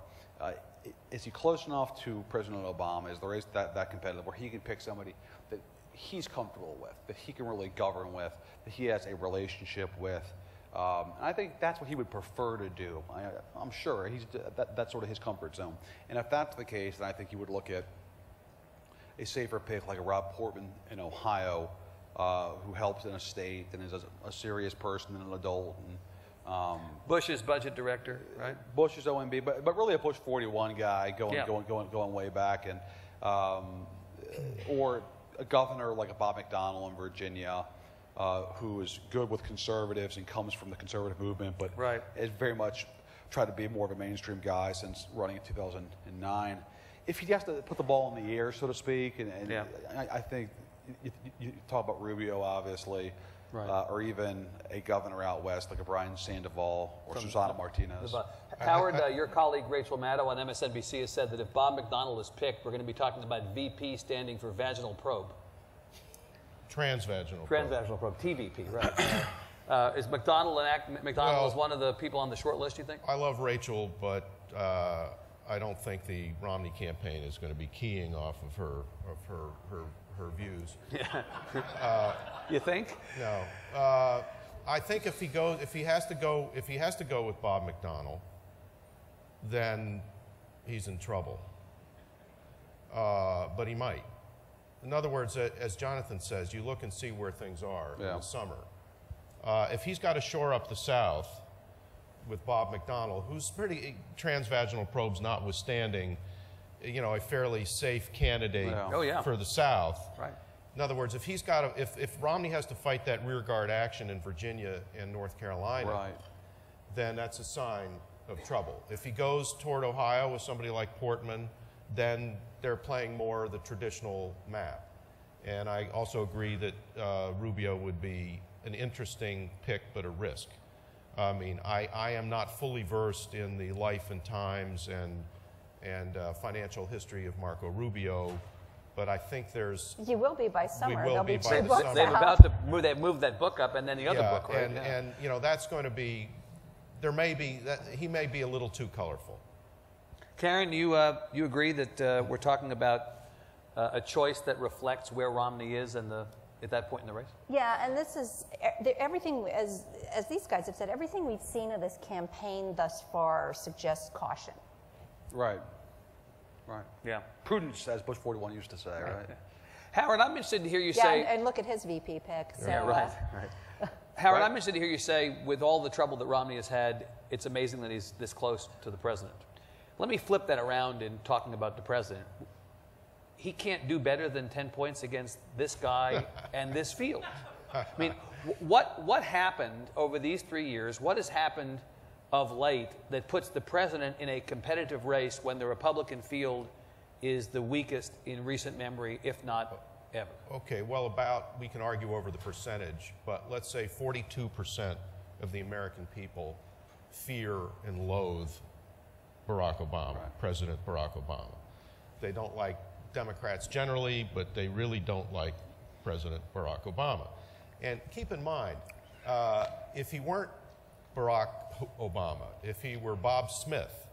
Is he close enough to President Obama? Is the race that competitive where he can pick somebody that he's comfortable with, that he can really govern with, that he has a relationship with? And I think that's what he would prefer to do. I'm sure that's sort of his comfort zone. And if that's the case, then I think he would look at a safer pick like a Rob Portman in Ohio, who helps in a state and is a serious person and an adult. And, Bush's budget director, right? Bush's OMB, but really a Bush 41 guy going way back, and or a governor like a Bob McDonnell in Virginia, who is good with conservatives and comes from the conservative movement, but is very much tried to be more of a mainstream guy since running in 2009. If he has to put the ball in the air, so to speak, and I think you talk about Rubio, obviously, or even a governor out west like a Brian Sandoval or Susana Martinez. Howard, your colleague Rachel Maddow on MSNBC has said that if Bob McDonnell is picked, we're going to be talking about VP standing for vaginal probe. Transvaginal probe, TVP, right. Is McDonnell is one of the people on the short list, you think? I love Rachel, but I don't think the Romney campaign is going to be keying off of her views. You think? No. I think if he has to go with Bob McDonnell, then he's in trouble. But he might. In other words, as Jonathan says, you look and see where things are in the summer. If he's got to shore up the South with Bob McDonnell, who's pretty transvaginal probes notwithstanding, a fairly safe candidate for the South. Right. In other words, if Romney has to fight that rearguard action in Virginia and North Carolina, then that's a sign of trouble. If he goes toward Ohio with somebody like Portman, then they're playing more the traditional map. And I also agree that Rubio would be an interesting pick, but a risk. I mean, I am not fully versed in the life and times and financial history of Marco Rubio, but I think there's... You will be by summer. We will be by the summer. They're about to move, they've moved that book up, and then the other book, right? And that's going to be, he may be a little too colorful. Karen, you agree that we're talking about a choice that reflects where Romney is at that point in the race? Yeah, and this is everything, as these guys have said, everything we've seen of this campaign thus far suggests caution. Right. Yeah. Prudence, as Bush 41 used to say, right? Howard, I'm interested to hear you say... and look at his VP pick. So, right. Howard, I'm interested to hear you say, with all the trouble that Romney has had, it's amazing that he's this close to the president. Let me flip that around in talking about the president. He can't do better than 10 points against this guy and this field. I mean, what happened over these 3 years? What has happened of late that puts the president in a competitive race when the Republican field is the weakest in recent memory, if not ever? Okay, well, we can argue over the percentage, but let's say 42% of the American people fear and loathe Barack Obama, President Barack Obama. They don't like Democrats generally, but they really don't like President Barack Obama. And keep in mind, if he weren't Barack Obama, if he were Bob Smith,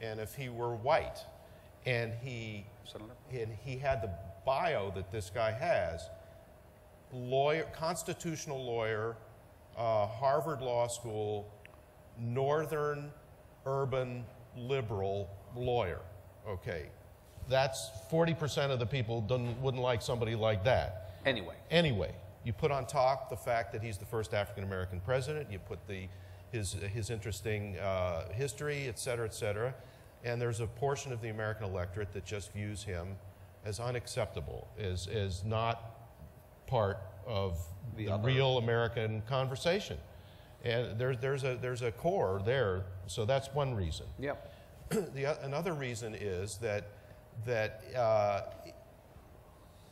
and if he were white, and he had the bio that this guy has, constitutional lawyer, Harvard Law School, northern urban liberal lawyer, okay. That's 40% of the people wouldn't like somebody like that. Anyway, you put on top the fact that he's the first African-American president, you put his interesting history, et cetera, and there's a portion of the American electorate that just views him as unacceptable, as not part of the real American conversation. And there's a core there, so that's one reason. Yep. Another reason is that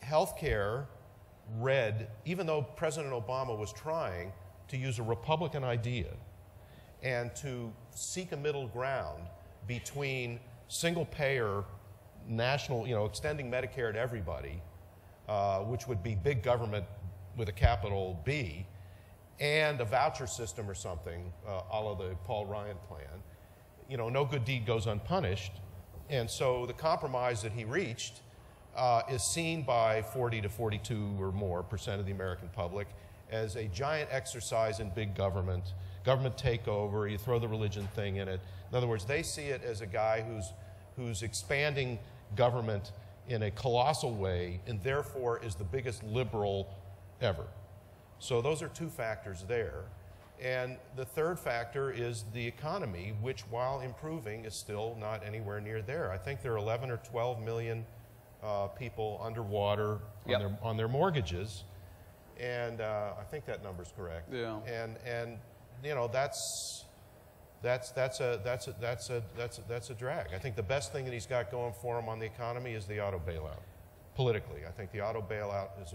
healthcare even though President Obama was trying to use a Republican idea and to seek a middle ground between single-payer national, extending Medicare to everybody, which would be big government with a capital B, and a voucher system or something, a la the Paul Ryan plan, no good deed goes unpunished. And so the compromise that he reached is seen by 40 to 42 or more % of the American public as a giant exercise in big government takeover. You throw the religion thing in it. In other words, they see it as a guy who's expanding government in a colossal way and therefore is the biggest liberal ever. So those are two factors there. And the third factor is the economy, which, while improving, is still not anywhere near there. I think there are 11 or 12 million people underwater on their mortgages, and I think that number's correct. Yeah. And you know, that's a drag. I think the best thing that he's got going for him on the economy is the auto bailout. Politically, I think the auto bailout is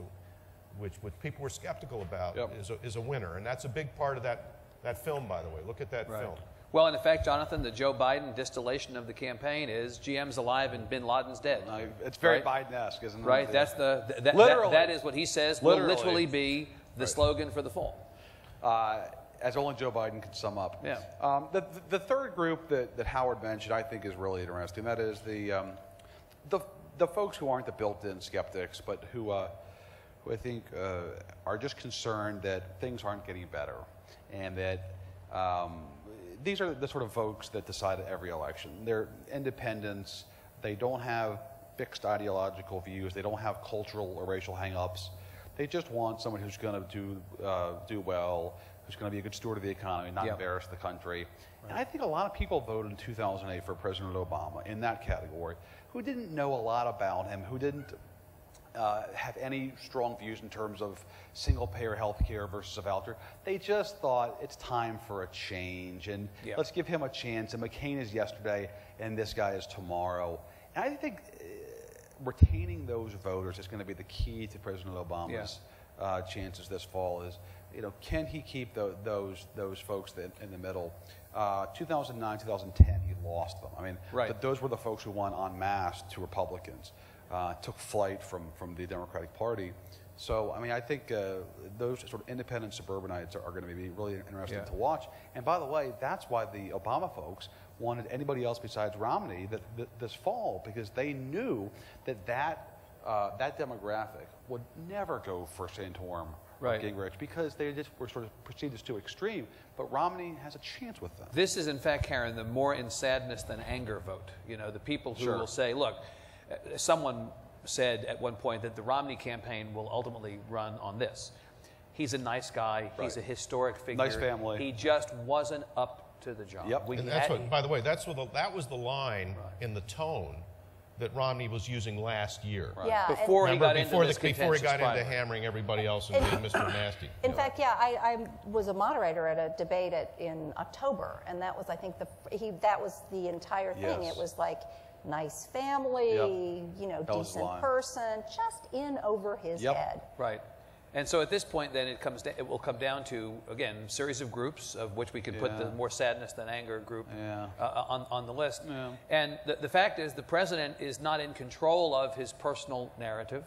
which people were skeptical about, is a winner, and that's a big part of that film, by the way. Look at that film. Well, in effect, Jonathan, the Joe Biden distillation of the campaign is GM's alive and Bin Laden's dead. It's very Biden-esque, isn't it? Right. That's that is what he says will literally be the slogan for the fall. As only Joe Biden can sum up. Yeah. The third group that Howard mentioned, I think, is really interesting. That is the folks who aren't the built-in skeptics, but who I think are just concerned that things aren't getting better, and that these are the sort of folks that decide at every election. They're independents. They don't have fixed ideological views. They don't have cultural or racial hang-ups. They just want someone who's going to do well, who's going to be a good steward of the economy, not embarrass the country. Right. And I think a lot of people voted in 2008 for President Obama in that category, who didn't know a lot about him, who didn't have any strong views in terms of single-payer health care versus a voucher. They just thought it's time for a change, and let's give him a chance. And McCain is yesterday, and this guy is tomorrow. And I think retaining those voters is going to be the key to President Obama's chances this fall. Is, you know, can he keep those folks in the middle? 2009, 2010, he lost them. I mean, those were the folks who won en masse to Republicans. Took flight from the Democratic Party. So, I mean, I think those sort of independent suburbanites are going to be really interesting to watch. And by the way, that's why the Obama folks wanted anybody else besides Romney this fall, because they knew that demographic would never go for Santorum or Gingrich, because they just were sort of perceived as too extreme. But Romney has a chance with them. This is, in fact, Karen, the more in sadness than anger vote. You know, the people who will say, look, someone said at one point that the Romney campaign will ultimately run on this. He's a nice guy. He's a historic figure. Nice family. He just wasn't up to the job. Yep. And that's what, by the way, that was the line in the tone that Romney was using last year. Right. Yeah, before he got into hammering everybody else and being Mr. Nasty. In fact, I was a moderator at a debate in October, and that was, I think, that was the entire thing. It was like, nice family, you know, decent person, just in over his head. Right. And so at this point, then it will come down to, again, a series of groups of which we can put the more sadness than anger group on the list. Yeah. And the fact is, the president is not in control of his personal narrative,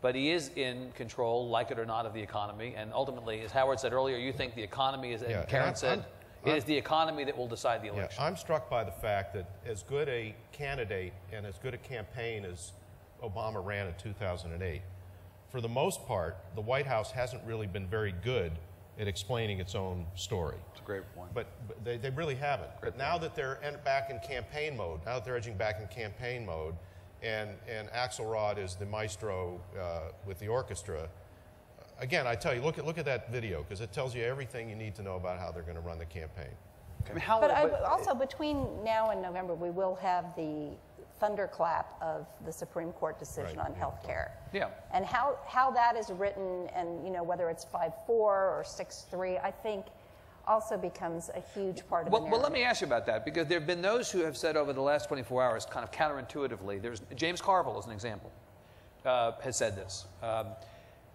but he is in control, like it or not, of the economy. And ultimately, as Howard said earlier, you think the economy is, and Karen said, it is the economy that will decide the election. I'm struck by the fact that as good a candidate and as good a campaign as Obama ran in 2008, for the most part, the White House hasn't really been very good at explaining its own story. It's a great point. But they really haven't. But now that they're back in campaign mode, now that they're edging back in campaign mode, and Axelrod is the maestro with the orchestra, again, I tell you, look at that video, because it tells you everything you need to know about how they're going to run the campaign. Okay. I mean, also, between now and November, we will have the thunderclap of the Supreme Court decision on health care. Yeah. And how that is written, and, you know, whether it's 5-4 or 6-3, I think also becomes a huge part of the narrative. Well, let me ask you about that, because there have been those who have said over the last 24 hours, kind of counterintuitively, James Carville, as an example, has said this.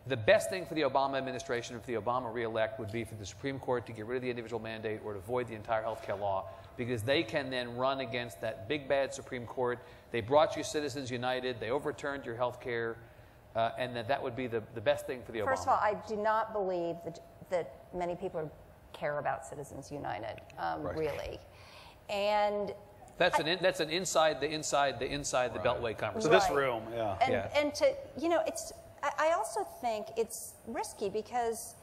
The best thing for the Obama administration, if the Obama re-elect, would be for the Supreme Court to get rid of the individual mandate or to void the entire health care law, because they can then run against that big bad Supreme Court. They brought you Citizens United, they overturned your health care, and that would be the best thing for the Obama. First of all, I do not believe that many people care about Citizens United, really. And that's an inside the Beltway conversation. So this room, And to, you know, I also think it's risky, because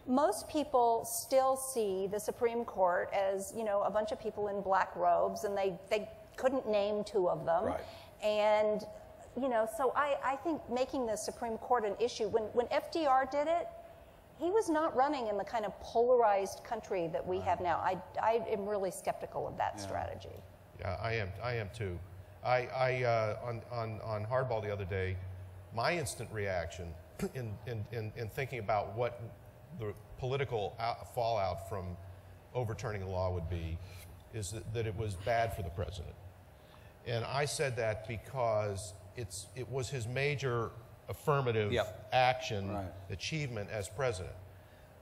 most people still see the Supreme Court as, you know, a bunch of people in black robes, and they couldn't name two of them. Right. And you know, so I think making the Supreme Court an issue, when FDR did it, he was not running in the kind of polarized country that we have now. I am really skeptical of that strategy. Yeah, I am too. On Hardball the other day, my instant reaction in thinking about what the political fallout from overturning the law would be is that it was bad for the president. And I said that because it was his major affirmative action achievement as president.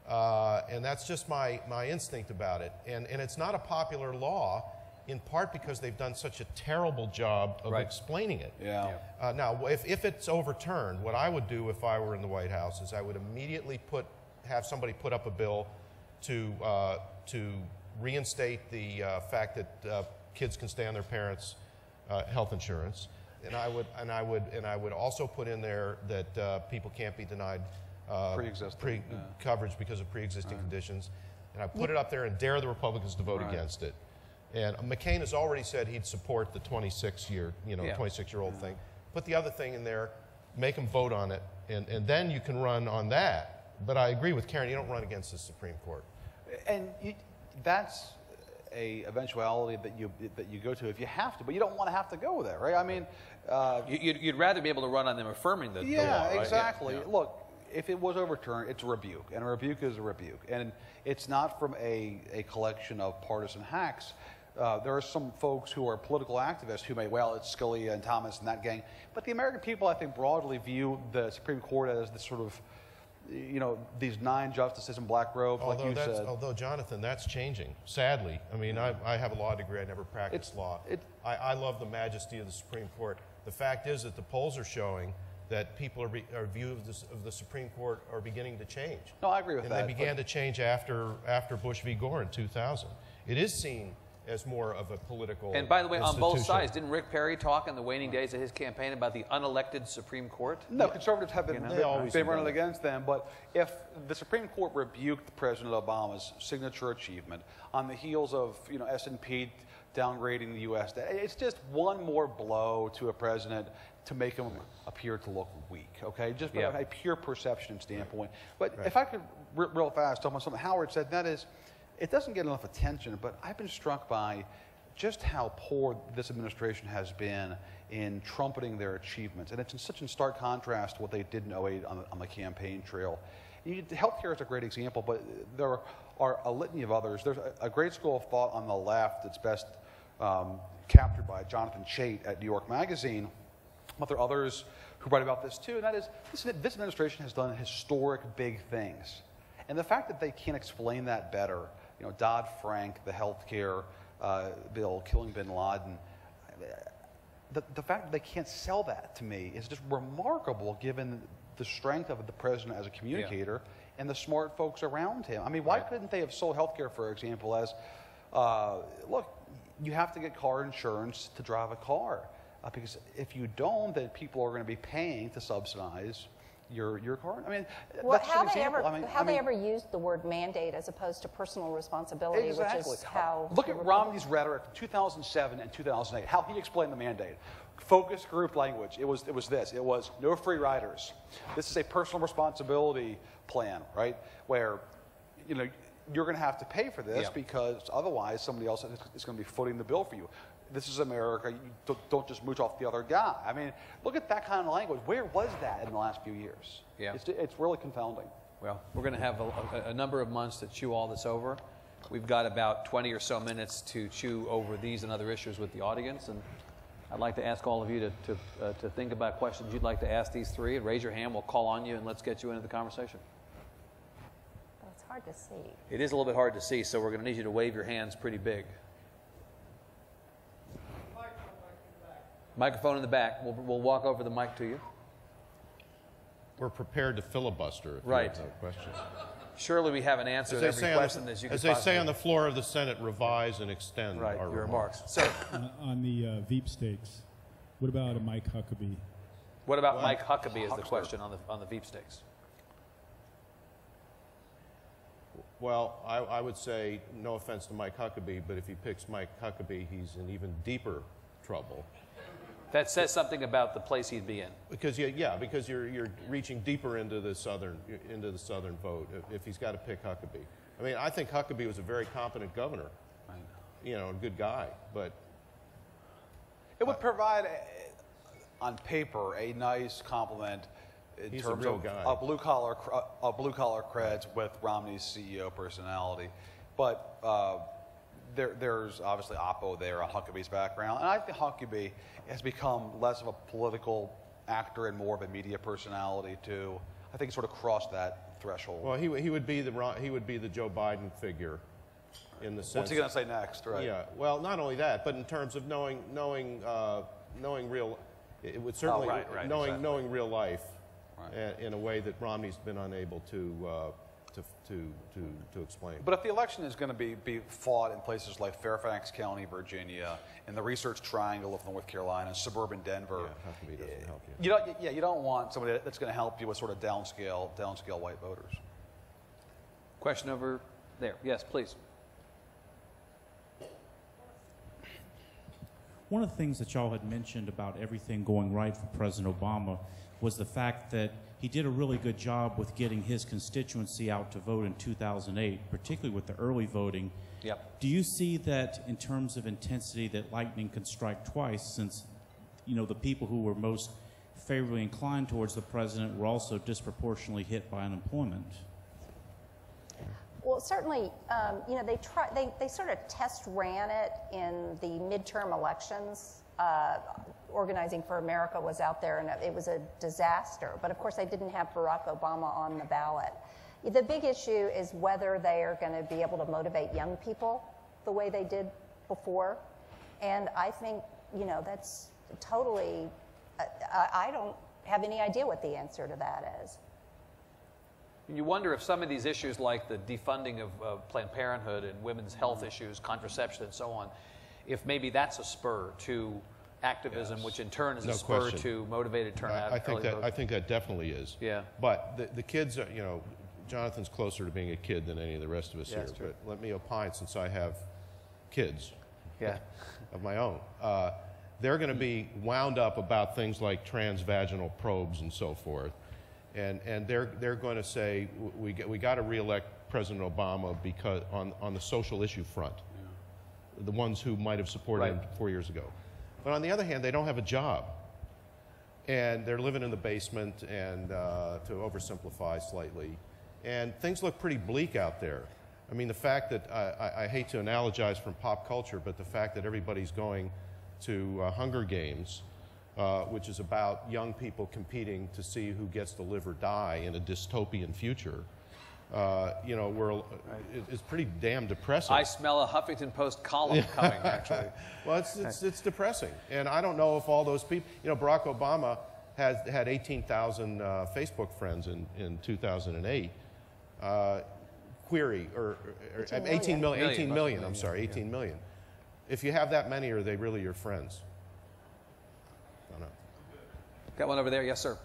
And that's just my instinct about it. And it's not a popular law, in part because they've done such a terrible job of explaining it. Now, if it's overturned, what I would do if I were in the White House is I would immediately have somebody put up a bill to reinstate the fact that kids can stay on their parents' health insurance, and I would also put in there that people can't be denied coverage because of pre-existing conditions, and I put it up there and dare the Republicans to vote against it. And McCain has already said he'd support the 26-year-old thing. Put the other thing in there, make them vote on it, and then you can run on that. But I agree with Karen, you don't run against the Supreme Court. And that's a eventuality that you go to if you have to, but you don't want to have to go there, right? I mean, you'd rather be able to run on them affirming the law, right? Exactly. Yeah. Look, if it was overturned, it's a rebuke, and a rebuke is a rebuke, and it's not from a collection of partisan hacks. There are some folks who are political activists who may, well, it's Scalia and Thomas and that gang, but the American people, I think, broadly view the Supreme Court as this sort of, you know, these 9 justices in black robes, like you said. Although, Jonathan, that's changing, sadly. I mean, I have a law degree. I never practiced law. I love the majesty of the Supreme Court. The fact is that the polls are showing that people are view of the Supreme Court are beginning to change. No, I agree with that. And they began to change after Bush v. Gore in 2000. It is seen as more of a political And by the way, on both institution. sides, didn't Rick Perry talk in the waning days of his campaign about the unelected Supreme Court? No, conservatives have been, been running against them, but if the Supreme Court rebuked President Obama's signature achievement on the heels of, you know, S&P downgrading the U.S., it's just one more blow to a president to make him appear to look weak, okay? Just from a pure perception standpoint. But if I could real fast talk about something Howard said, that is, it doesn't get enough attention, but I've been struck by just how poor this administration has been in trumpeting their achievements. And it's in such stark contrast to what they did in 2008 on the campaign trail. Healthcare is a great example, but there are a litany of others. There's a great school of thought on the left that's best captured by Jonathan Chait at New York Magazine, but there are others who write about this too, and that is, this administration has done historic big things. And the fact that they can't explain that better, you know, Dodd-Frank, the healthcare bill, killing bin Laden, the fact that they can't sell that to me is just remarkable given the strength of the president as a communicator and the smart folks around him. I mean, why couldn't they have sold healthcare, for example, as, look, you have to get car insurance to drive a car. Because if you don't, then people are going to be paying to subsidize your car. I mean, well, that's how an example. they ever used the word mandate as opposed to personal responsibility, which is how... Look at Romney's rhetoric in 2007 and 2008, how he explained the mandate. Focus group language. It was this. It was no free riders. This is a personal responsibility plan, right? Where, you know, you're going to have to pay for this because otherwise somebody else is going to be footing the bill for you. This is America. You don't just mooch off the other guy. I mean, look at that kind of language. Where was that in the last few years? Yeah. It's really confounding. Well, we're going to have a number of months to chew all this over. We've got about 20 or so minutes to chew over these and other issues with the audience. And I'd like to ask all of you to think about questions you'd like to ask these three. And raise your hand. We'll call on you, and let's get you into the conversation. Well, it's hard to see. It is a little bit hard to see, so we're going to need you to wave your hands pretty big. Microphone in the back. We'll walk over the mic to you. We're prepared to filibuster if you Right. have questions. Surely we have an answer to every question that you can As they say on the floor of the Senate, revise and extend Right, our your remarks. remarks. Sir, On the Veep stakes, what about Mike Huckabee? what about Mike Huckabee is the question on the Veep stakes. Well, I would say, no offense to Mike Huckabee, but if he picks Mike Huckabee, he's in even deeper trouble. That says something about the place he'd be in. Because because you're reaching deeper into the southern vote if he's got to pick Huckabee. I mean, I think Huckabee was a very competent governor, you know, a good guy, but it would provide, on paper, a nice complement in he's terms a real of guy. blue collar creds with Romney's CEO personality, but there's obviously oppo there on Huckabee's background, and I think Huckabee has become less of a political actor and more of a media personality too. I think he sort of crossed that threshold. Well, he would be the Joe Biden figure, in the sense. What's he going to say next, right? Yeah. Well, not only that, but in terms of knowing real, it would certainly knowing real life, in a way that Romney's been unable to explain. But if the election is going to be fought in places like Fairfax County, Virginia, in the Research Triangle of North Carolina, suburban Denver, Huckabee doesn't help you. You don't want somebody that's going to help you with sort of downscale white voters. Question over there. Yes, please. One of the things that y'all had mentioned about everything going right for President Obama was the fact that he did a really good job with getting his constituency out to vote in 2008, particularly with the early voting. Yep. Do you see that in terms of intensity that lightning can strike twice, since, you know, the people who were most favorably inclined towards the president were also disproportionately hit by unemployment? Well, certainly, you know, they sort of test ran it in the midterm elections. Organizing for America was out there, and it was a disaster. But of course, they didn't have Barack Obama on the ballot. The big issue is whether they are going to be able to motivate young people the way they did before. And I think, you know, that's totally, I don't have any idea what the answer to that is. You wonder if some of these issues like the defunding of Planned Parenthood and women's health issues, contraception and so on, if maybe that's a spur to activism, which in turn is a spur to motivated turnout. I think that definitely is. Yeah. But the kids are, you know, Jonathan's closer to being a kid than any of the rest of us here. But let me opine, since I have kids of my own. They're going to be wound up about things like transvaginal probes and so forth. And they're going to say, we got to reelect President Obama because on the social issue front, the ones who might have supported him 4 years ago. But on the other hand, they don't have a job, and they're living in the basement, and to oversimplify slightly, and things look pretty bleak out there. I mean, the fact that I hate to analogize from pop culture, but the fact that everybody's going to Hunger Games, which is about young people competing to see who gets to live or die in a dystopian future, you know, it's pretty damn depressing. I smell a Huffington Post column coming, actually. Well, it's depressing. And I don't know if all those people, you know, Barack Obama had 18,000 Facebook friends in 2008. Query, or 18 million, I'm sorry, 18 million. If you have that many, are they really your friends? I don't know. Got one over there. Yes, sir.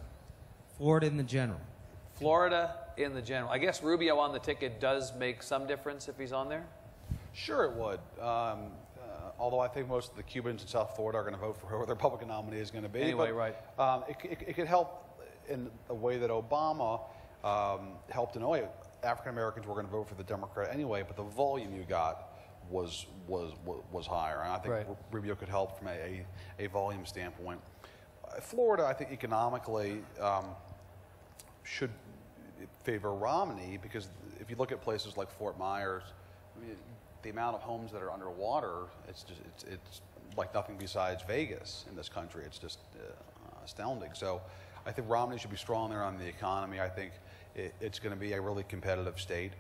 Florida in the general. Florida in the general. I guess Rubio on the ticket does make some difference if he's on there? Sure it would. Although I think most of the Cubans in South Florida are going to vote for whoever the Republican nominee is going to be. Anyway, but, it could help in a way that Obama helped in a way. African Americans were going to vote for the Democrat anyway, but the volume you got was higher. And I think Rubio could help from a volume standpoint. Florida, I think economically should favor Romney, because if you look at places like Fort Myers, I mean, the amount of homes that are underwater, it's like nothing besides Vegas in this country. It's just astounding. So I think Romney should be strong there on the economy. I think it's going to be a really competitive state.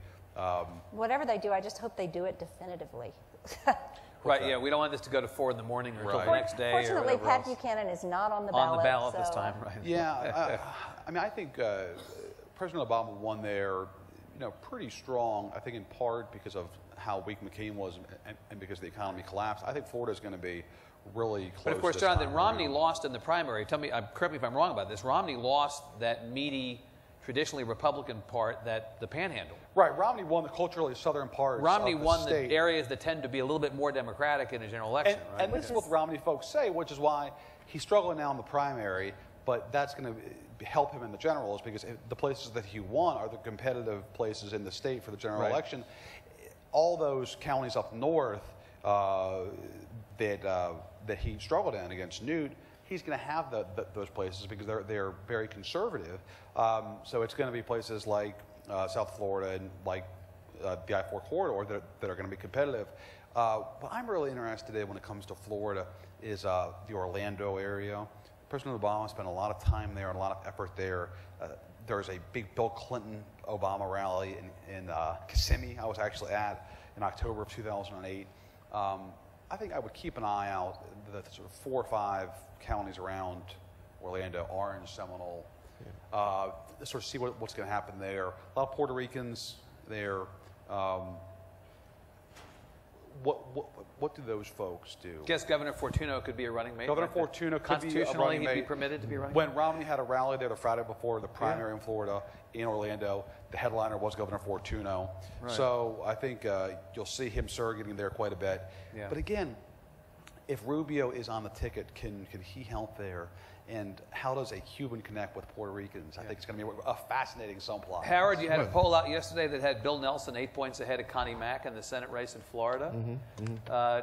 Whatever they do, I just hope they do it definitively. Right, yeah, we don't want this to go to 4 in the morning or until the next day. Fortunately, or Pat Buchanan is not on the ballot. On the ballot this time, right. Yeah, I mean, I think President Obama won there, you know, pretty strong, I think in part because of how weak McCain was and because the economy collapsed. I think Florida is going to be really close. But of course, Jonathan, Romney lost in the primary. Tell me, correct me if I'm wrong about this. Romney lost that meaty traditionally Republican part, that the Panhandle. Right. Romney won the culturally southern parts. Romney of the won state. the areas that tend to be a little bit more Democratic in a general election, right? And this is what Romney folks say, which is why he's struggling now in the primary, but that's going to help him in the generals, because the places that he won are the competitive places in the state for the general election. All those counties up north that he struggled in against Newt, he's going to have those places because they're very conservative. So it's going to be places like South Florida and like the I-4 corridor that are going to be competitive. What I'm really interested in when it comes to Florida is the Orlando area. President Obama spent a lot of time there and a lot of effort there. There's a big Bill Clinton-Obama rally in Kissimmee I was actually at in October of 2008. I think I would keep an eye out the sort of 4 or 5 counties around Orlando, Orange, Seminole, sort of see what's going to happen there. A lot of Puerto Ricans there. What do those folks do? Guess Governor Fortuno could be a running mate. Governor Fortuno could be a running mate. He'd be permitted to be running When Romney had a rally there the Friday before the primary in Florida, in Orlando, the headliner was Governor Fortuno. Right. So I think you'll see him surrogating there quite a bit. Yeah. But again, if Rubio is on the ticket, can he help there? And how does a Cuban connect with Puerto Ricans? I think it's going to be a fascinating subplot. Howard, you had a poll out yesterday that had Bill Nelson 8 points ahead of Connie Mack in the Senate race in Florida.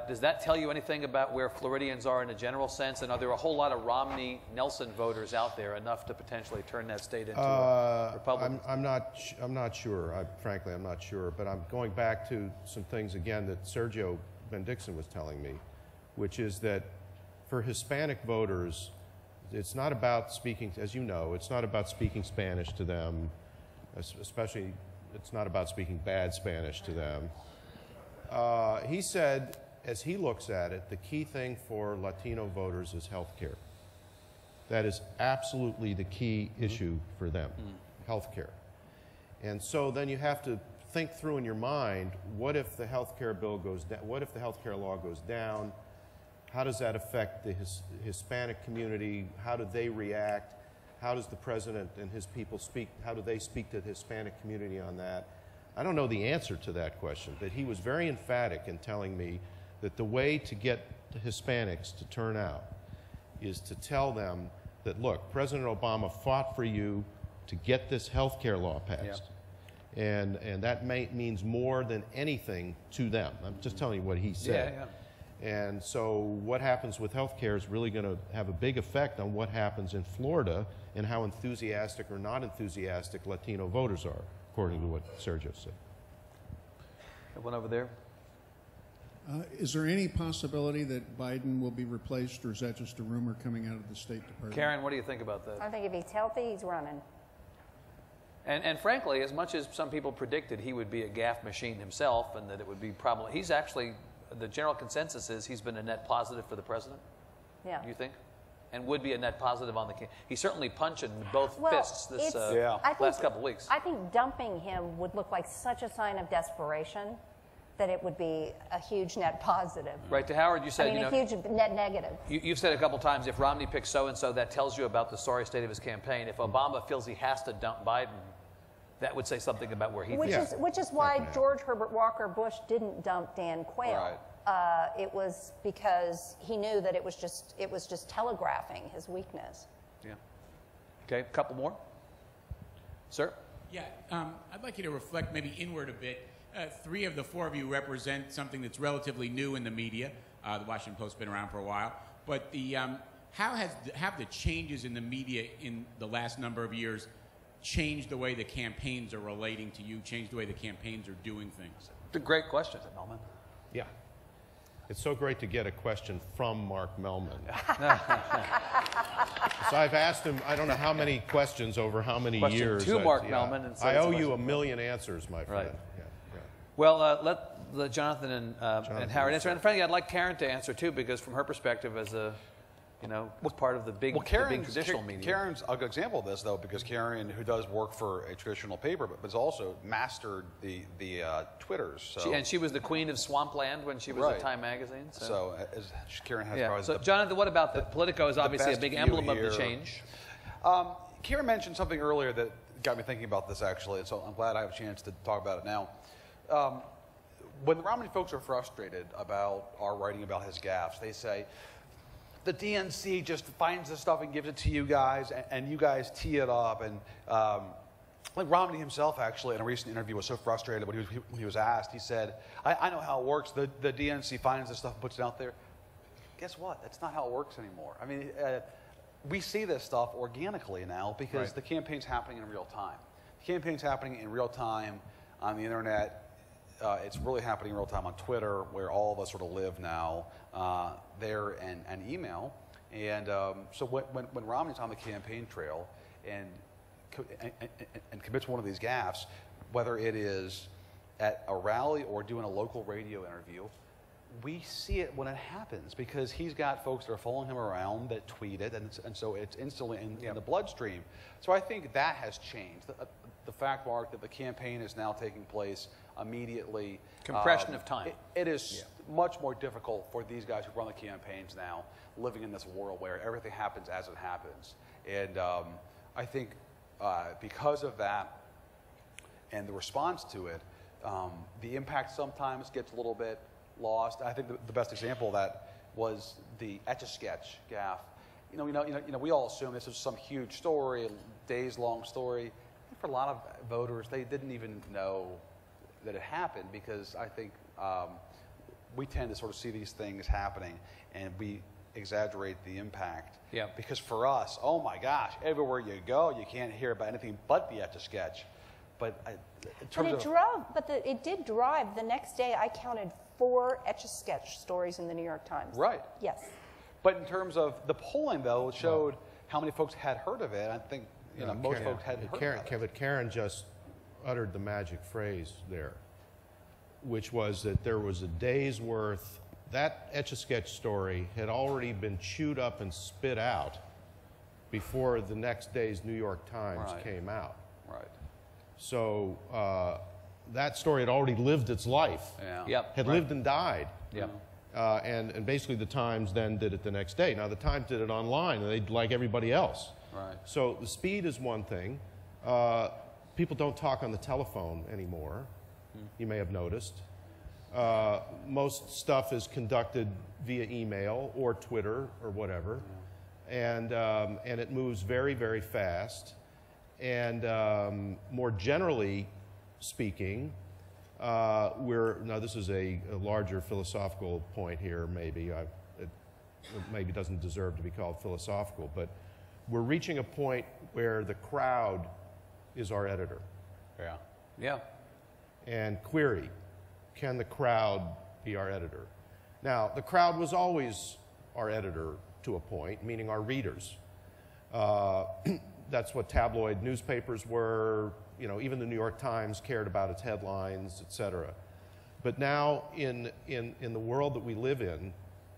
Does that tell you anything about where Floridians are in a general sense? And are there a whole lot of Romney-Nelson voters out there, enough to potentially turn that state into a Republican? I'm not sure. Frankly, I'm not sure. But I'm going back to some things again that Sergio Bendixson was telling me, which is that for Hispanic voters, it's not about speaking, as you know, it's not about speaking Spanish to them, especially it's not about speaking bad Spanish to them. He said, as he looks at it, the key thing for Latino voters is health care. That is absolutely the key issue for them, health care. And so then you have to think through in your mind, what if the health care bill goes down? What if the health care law goes down? How does that affect the Hispanic community? How do they react? How does the president and his people speak? How do they speak to the Hispanic community on that? I don't know the answer to that question, but he was very emphatic in telling me that the way to get the Hispanics to turn out is to tell them that, look, President Obama fought for you to get this health care law passed. Yeah. And that means more than anything to them. I'm just telling you what he said. Yeah. And so what happens with health care is really going to have a big effect on what happens in Florida and how enthusiastic or not enthusiastic Latino voters are, according to what Sergio said. One over there. Is there any possibility that Biden will be replaced, or is that just a rumor coming out of the State Department? Karen, what do you think about that? I think if he's healthy, he's running. And frankly, as much as some people predicted he would be a gaffe machine himself and that it would be probably, he's actually, the general consensus is he's been a net positive for the president. Yeah. You think? And would be a net positive on the campaign. He's certainly punching both fists this last couple of weeks. I think dumping him would look like such a sign of desperation that it would be a huge net positive. Right. To Howard, you said, a huge net negative. You've said a couple times, if Romney picks so-and-so, that tells you about the sorry state of his campaign. If Obama feels he has to dump Biden, that would say something about where he thinks. Which is why George Herbert Walker Bush didn't dump Dan Quayle. Right. It was because he knew that it was just telegraphing his weakness. Yeah. Okay, a couple more. Sir? Yeah, I'd like you to reflect maybe inward a bit. 3 of the 4 of you represent something that's relatively new in the media. The Washington Post's been around for a while. But have the changes in the media in the last number of years changed the way the campaigns are relating to you, changed the way the campaigns are doing things? It's a great question, Melman. Yeah. It's so great to get a question from Mark Melman. So I've asked him, I don't know how many questions over how many years. To Mark Melman. And I owe you a million answers, my friend. Right. Yeah. Well, let Jonathan and Howard answer. And frankly, I'd like Karen to answer too, because from her perspective as a, was part of the big traditional media. Karen's a good example of this, though, because Karen, who does work for a traditional paper, but has also mastered the Twitters. So. And she was the queen of Swampland when she was at Time Magazine. So Karen has probably So, Jonathan, what about Politico is obviously a big emblem of the change. Karen mentioned something earlier that got me thinking about this, actually, and so I'm glad I have a chance to talk about it now. When the Romney folks are frustrated about our writing about his gaffes, they say, the DNC just finds this stuff and gives it to you guys, and you guys tee it up. And like Romney himself, actually, in a recent interview, was so frustrated when he was asked. He said, I know how it works. The DNC finds this stuff and puts it out there. Guess what? That's not how it works anymore. I mean, we see this stuff organically now because the campaign's happening in real time. The campaign's happening in real time on the internet. It's really happening in real time on Twitter, where all of us sort of live now, there and email. And so when Romney's on the campaign trail and commits one of these gaffes, whether it is at a rally or doing a local radio interview, we see it when it happens because he's got folks that are following him around that tweet it, and so it's instantly in the bloodstream. So I think that has changed. The fact, Mark, that the campaign is now taking place immediately. Compression of time. It is much more difficult for these guys who run the campaigns now, living in this world where everything happens as it happens. And I think because of that and the response to it, the impact sometimes gets a little bit lost. I think the best example of that was the Etch-a-Sketch gaffe. We all assume this was some huge story, days-long story. I think for a lot of voters, they didn't even know that it happened because I think we tend to sort of see these things happening and we exaggerate the impact. Yeah. Because for us, oh my gosh, everywhere you go, you can't hear about anything but the Etch-a-Sketch. But in terms it did drive. The next day, I counted 4 Etch-a-Sketch stories in the New York Times. Right. Yes. But in terms of the polling, though, it showed how many folks had heard of it. I think most folks hadn't heard of it. But Karen just uttered the magic phrase there, which was that there was a day's worth. That Etch-a-Sketch story had already been chewed up and spit out before the next day's New York Times came out. Right. So that story had already lived its life. Had lived and died. And basically the Times then did it the next day. Now the Times did it online, and they like everybody else. Right. So the speed is one thing. People don't talk on the telephone anymore. You may have noticed. Most stuff is conducted via email or Twitter or whatever, and it moves very, very fast. And more generally speaking, now this is a larger philosophical point here, maybe. It maybe doesn't deserve to be called philosophical, but we're reaching a point where the crowd is our editor. Yeah. And query, can the crowd be our editor? Now, the crowd was always our editor to a point, meaning our readers. That's what tabloid newspapers were. Even the New York Times cared about its headlines, etc. But now, in the world that we live in,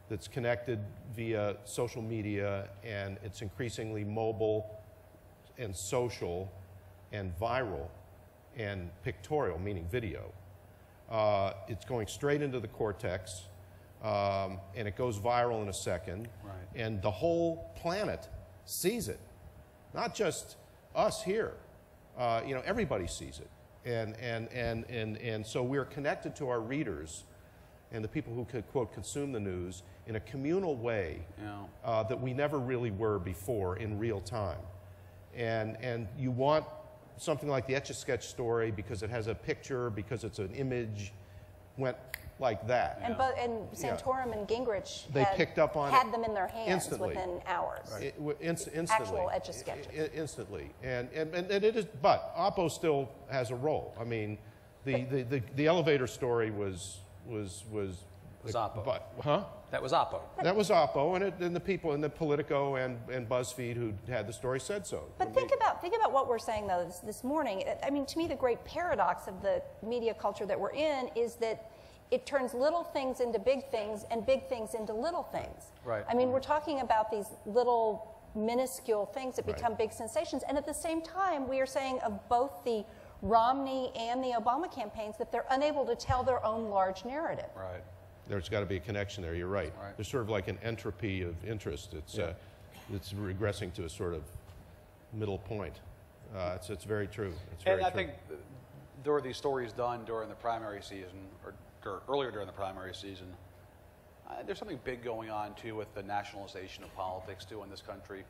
that's connected via social media, and it's increasingly mobile and social and viral and pictorial, meaning video. It's going straight into the cortex, and it goes viral in a second. Right. And the whole planet sees it, not just us here. Everybody sees it, and so we're connected to our readers and the people who could, quote, consume the news in a communal way that we never really were before in real time. And you want something like the Etch-a-Sketch story because it has a picture, because it's an image, went like that. And Santorum and Gingrich picked up on had them in their hands instantly. within hours. Instantly. Actual Etch-a-Sketches. Instantly. And it is, but Oppo still has a role. I mean, the elevator story was Oppo. That was Oppo. That was Oppo, and the people in the Politico and BuzzFeed who had the story said so. But think about what we're saying though this morning. I mean, to me, the great paradox of the media culture that we're in is that it turns little things into big things and big things into little things. Right. I mean, we're talking about these little minuscule things that become big sensations, and at the same time, we are saying of both the Romney and the Obama campaigns that they're unable to tell their own large narrative. Right. There's got to be a connection there. You're right. There's sort of like an entropy of interest. It's regressing to a sort of middle point. It's very true. It's very and I true. think there were these stories done during the primary season, or earlier during the primary season. There's something big going on, too, with the nationalization of politics, too, in this country.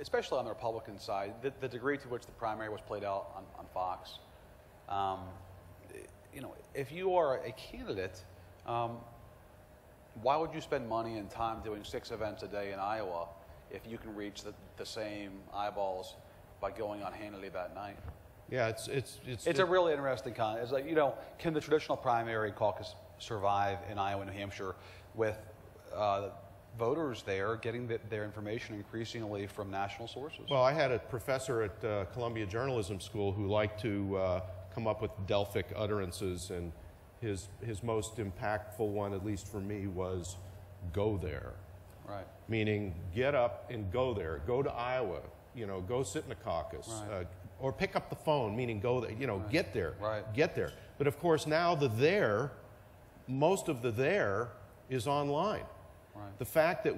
Especially on the Republican side, the degree to which the primary was played out on Fox. You know, if you are a candidate, why would you spend money and time doing 6 events a day in Iowa if you can reach the same eyeballs by going on Hannity that night? Yeah, it's a really interesting kind. It's like, you know, can the traditional primary caucus survive in Iowa and New Hampshire with voters there getting their information increasingly from national sources? Well, I had a professor at Columbia Journalism School who liked to come up with Delphic utterances, and his most impactful one, at least for me, was "go there." Right. Meaning, get up and go there. Go to Iowa. You know, go sit in a caucus. Right. Or pick up the phone, meaning go there. You know, Right. get there. Right. Get there. But of course, now the there, most of the there is online. Right. The fact that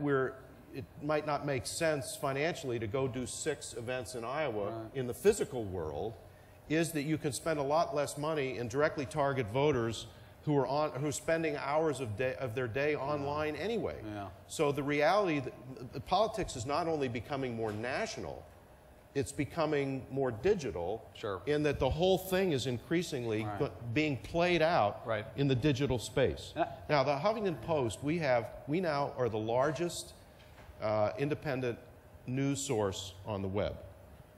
it might not make sense financially to go do 6 events in Iowa in the physical world is that you can spend a lot less money and directly target voters who are spending hours of their day online anyway. Yeah. So the reality that politics is not only becoming more national, it's becoming more digital. Sure. In that the whole thing is increasingly being played out in the digital space. Now, the Huffington Post, we now are the largest independent news source on the web.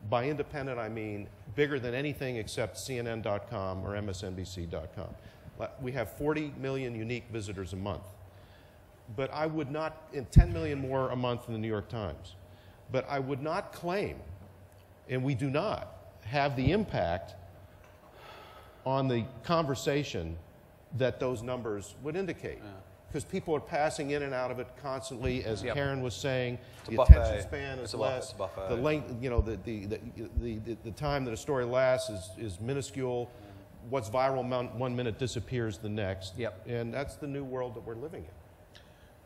By independent, I mean bigger than anything except CNN.com or MSNBC.com. We have 40 million unique visitors a month. But I would not, and 10 million more a month in the New York Times. But I would not claim, and we do not, have the impact on the conversation that those numbers would indicate. Because people are passing in and out of it constantly, as Karen was saying. The attention span is less. The length, you know, the time that a story lasts is minuscule. What's viral 1 minute disappears the next. And that's the new world that we're living in.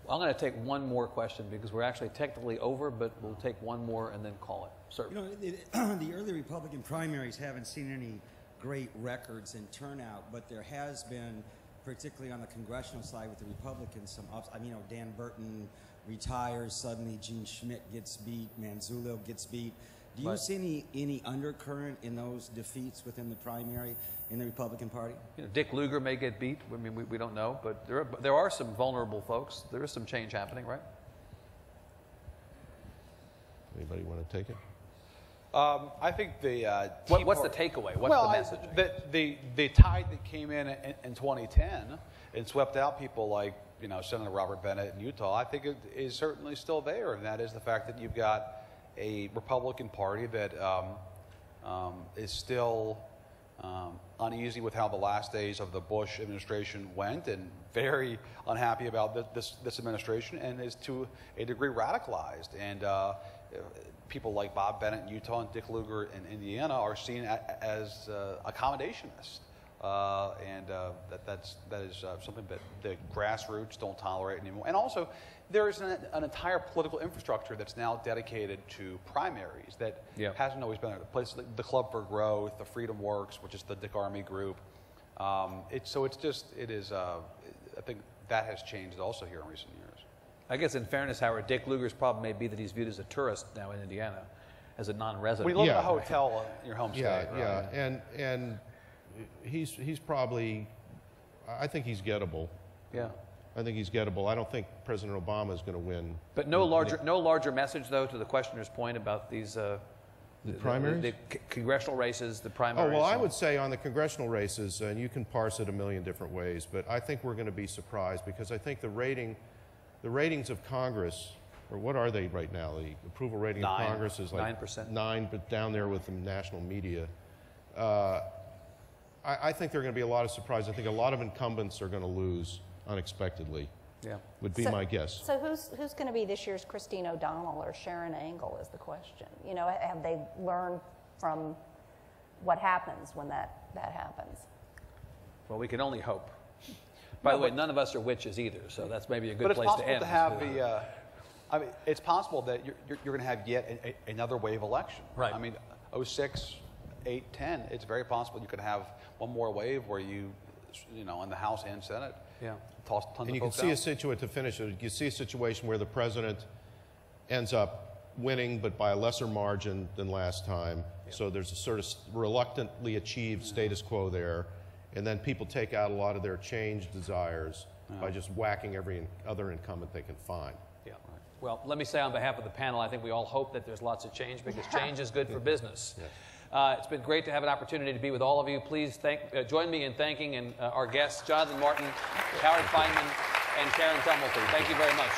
I'm going to take one more question because we're actually technically over, but we'll take one more and then call it. Sir. You know, the early Republican primaries haven't seen any great records in turnout, but there has been, particularly on the congressional side with the Republicans, some ups. I mean, you know, Dan Burton retires suddenly, Gene Schmidt gets beat, Manzullo gets beat. Do you see any undercurrent in those defeats within the primary in the Republican Party? You know, Dick Lugar may get beat. I mean, we don't know, but there are some vulnerable folks. There is some change happening, right? Anybody want to take it? I think the what's the takeaway? What's the message? The tide that came in 2010 and swept out people like, you know, Senator Robert Bennett in Utah, I think it is certainly still there, and that is the fact that you've got a Republican Party that is still uneasy with how the last days of the Bush administration went, and very unhappy about this administration, and is to a degree radicalized. And people like Bob Bennett in Utah and Dick Lugar in Indiana are seen as accommodationists. That is something that the grassroots don't tolerate anymore. And also, there is an entire political infrastructure that's now dedicated to primaries that hasn't always been there. Places like the Club for Growth, the Freedom Works, which is the Dick Armey group. I think that has changed also here in recent years. I guess in fairness, Howard, Dick Lugar's problem may be that he's viewed as a tourist now in Indiana, as a non-resident. We live in a hotel in your home state. And he's probably, I think he's gettable. Yeah. I think he's gettable. I don't think President Obama is going to win. But no larger message, though, to the questioner's point about these the primaries, the congressional races, the primaries. Oh well, I would say on the congressional races, and you can parse it a million different ways, but I think we're going to be surprised because I think the ratings of Congress, or what are they right now? The approval rating of Congress is like 9%. 9, but down there with the national media. I think there are going to be a lot of surprises. I think a lot of incumbents are going to lose unexpectedly. Yeah, would be my guess. So who's going to be this year's Christine O'Donnell or Sharon Angle is the question. You know, have they learned from what happens when that happens? Well, we can only hope. By the way, none of us are witches either, so that's maybe a good place to end. But it's possible to have I mean, it's possible that you're going to have yet another wave election. Right. I mean, 06, 8, 10, it's very possible you could have one more wave where you know, in the House and Senate, toss tons and of you can folks see out. a situation, to finish it, you see a situation where the president ends up winning, but by a lesser margin than last time. So there's a sort of reluctantly achieved status quo there. And then people take out a lot of their change desires by just whacking every other incumbent they can find. Yeah. Well, let me say on behalf of the panel, I think we all hope that there's lots of change because change is good for business. It's been great to have an opportunity to be with all of you. Please join me in thanking our guests, Jonathan Martin, Howard Feynman, and Karen Tumulty. Thank you very much.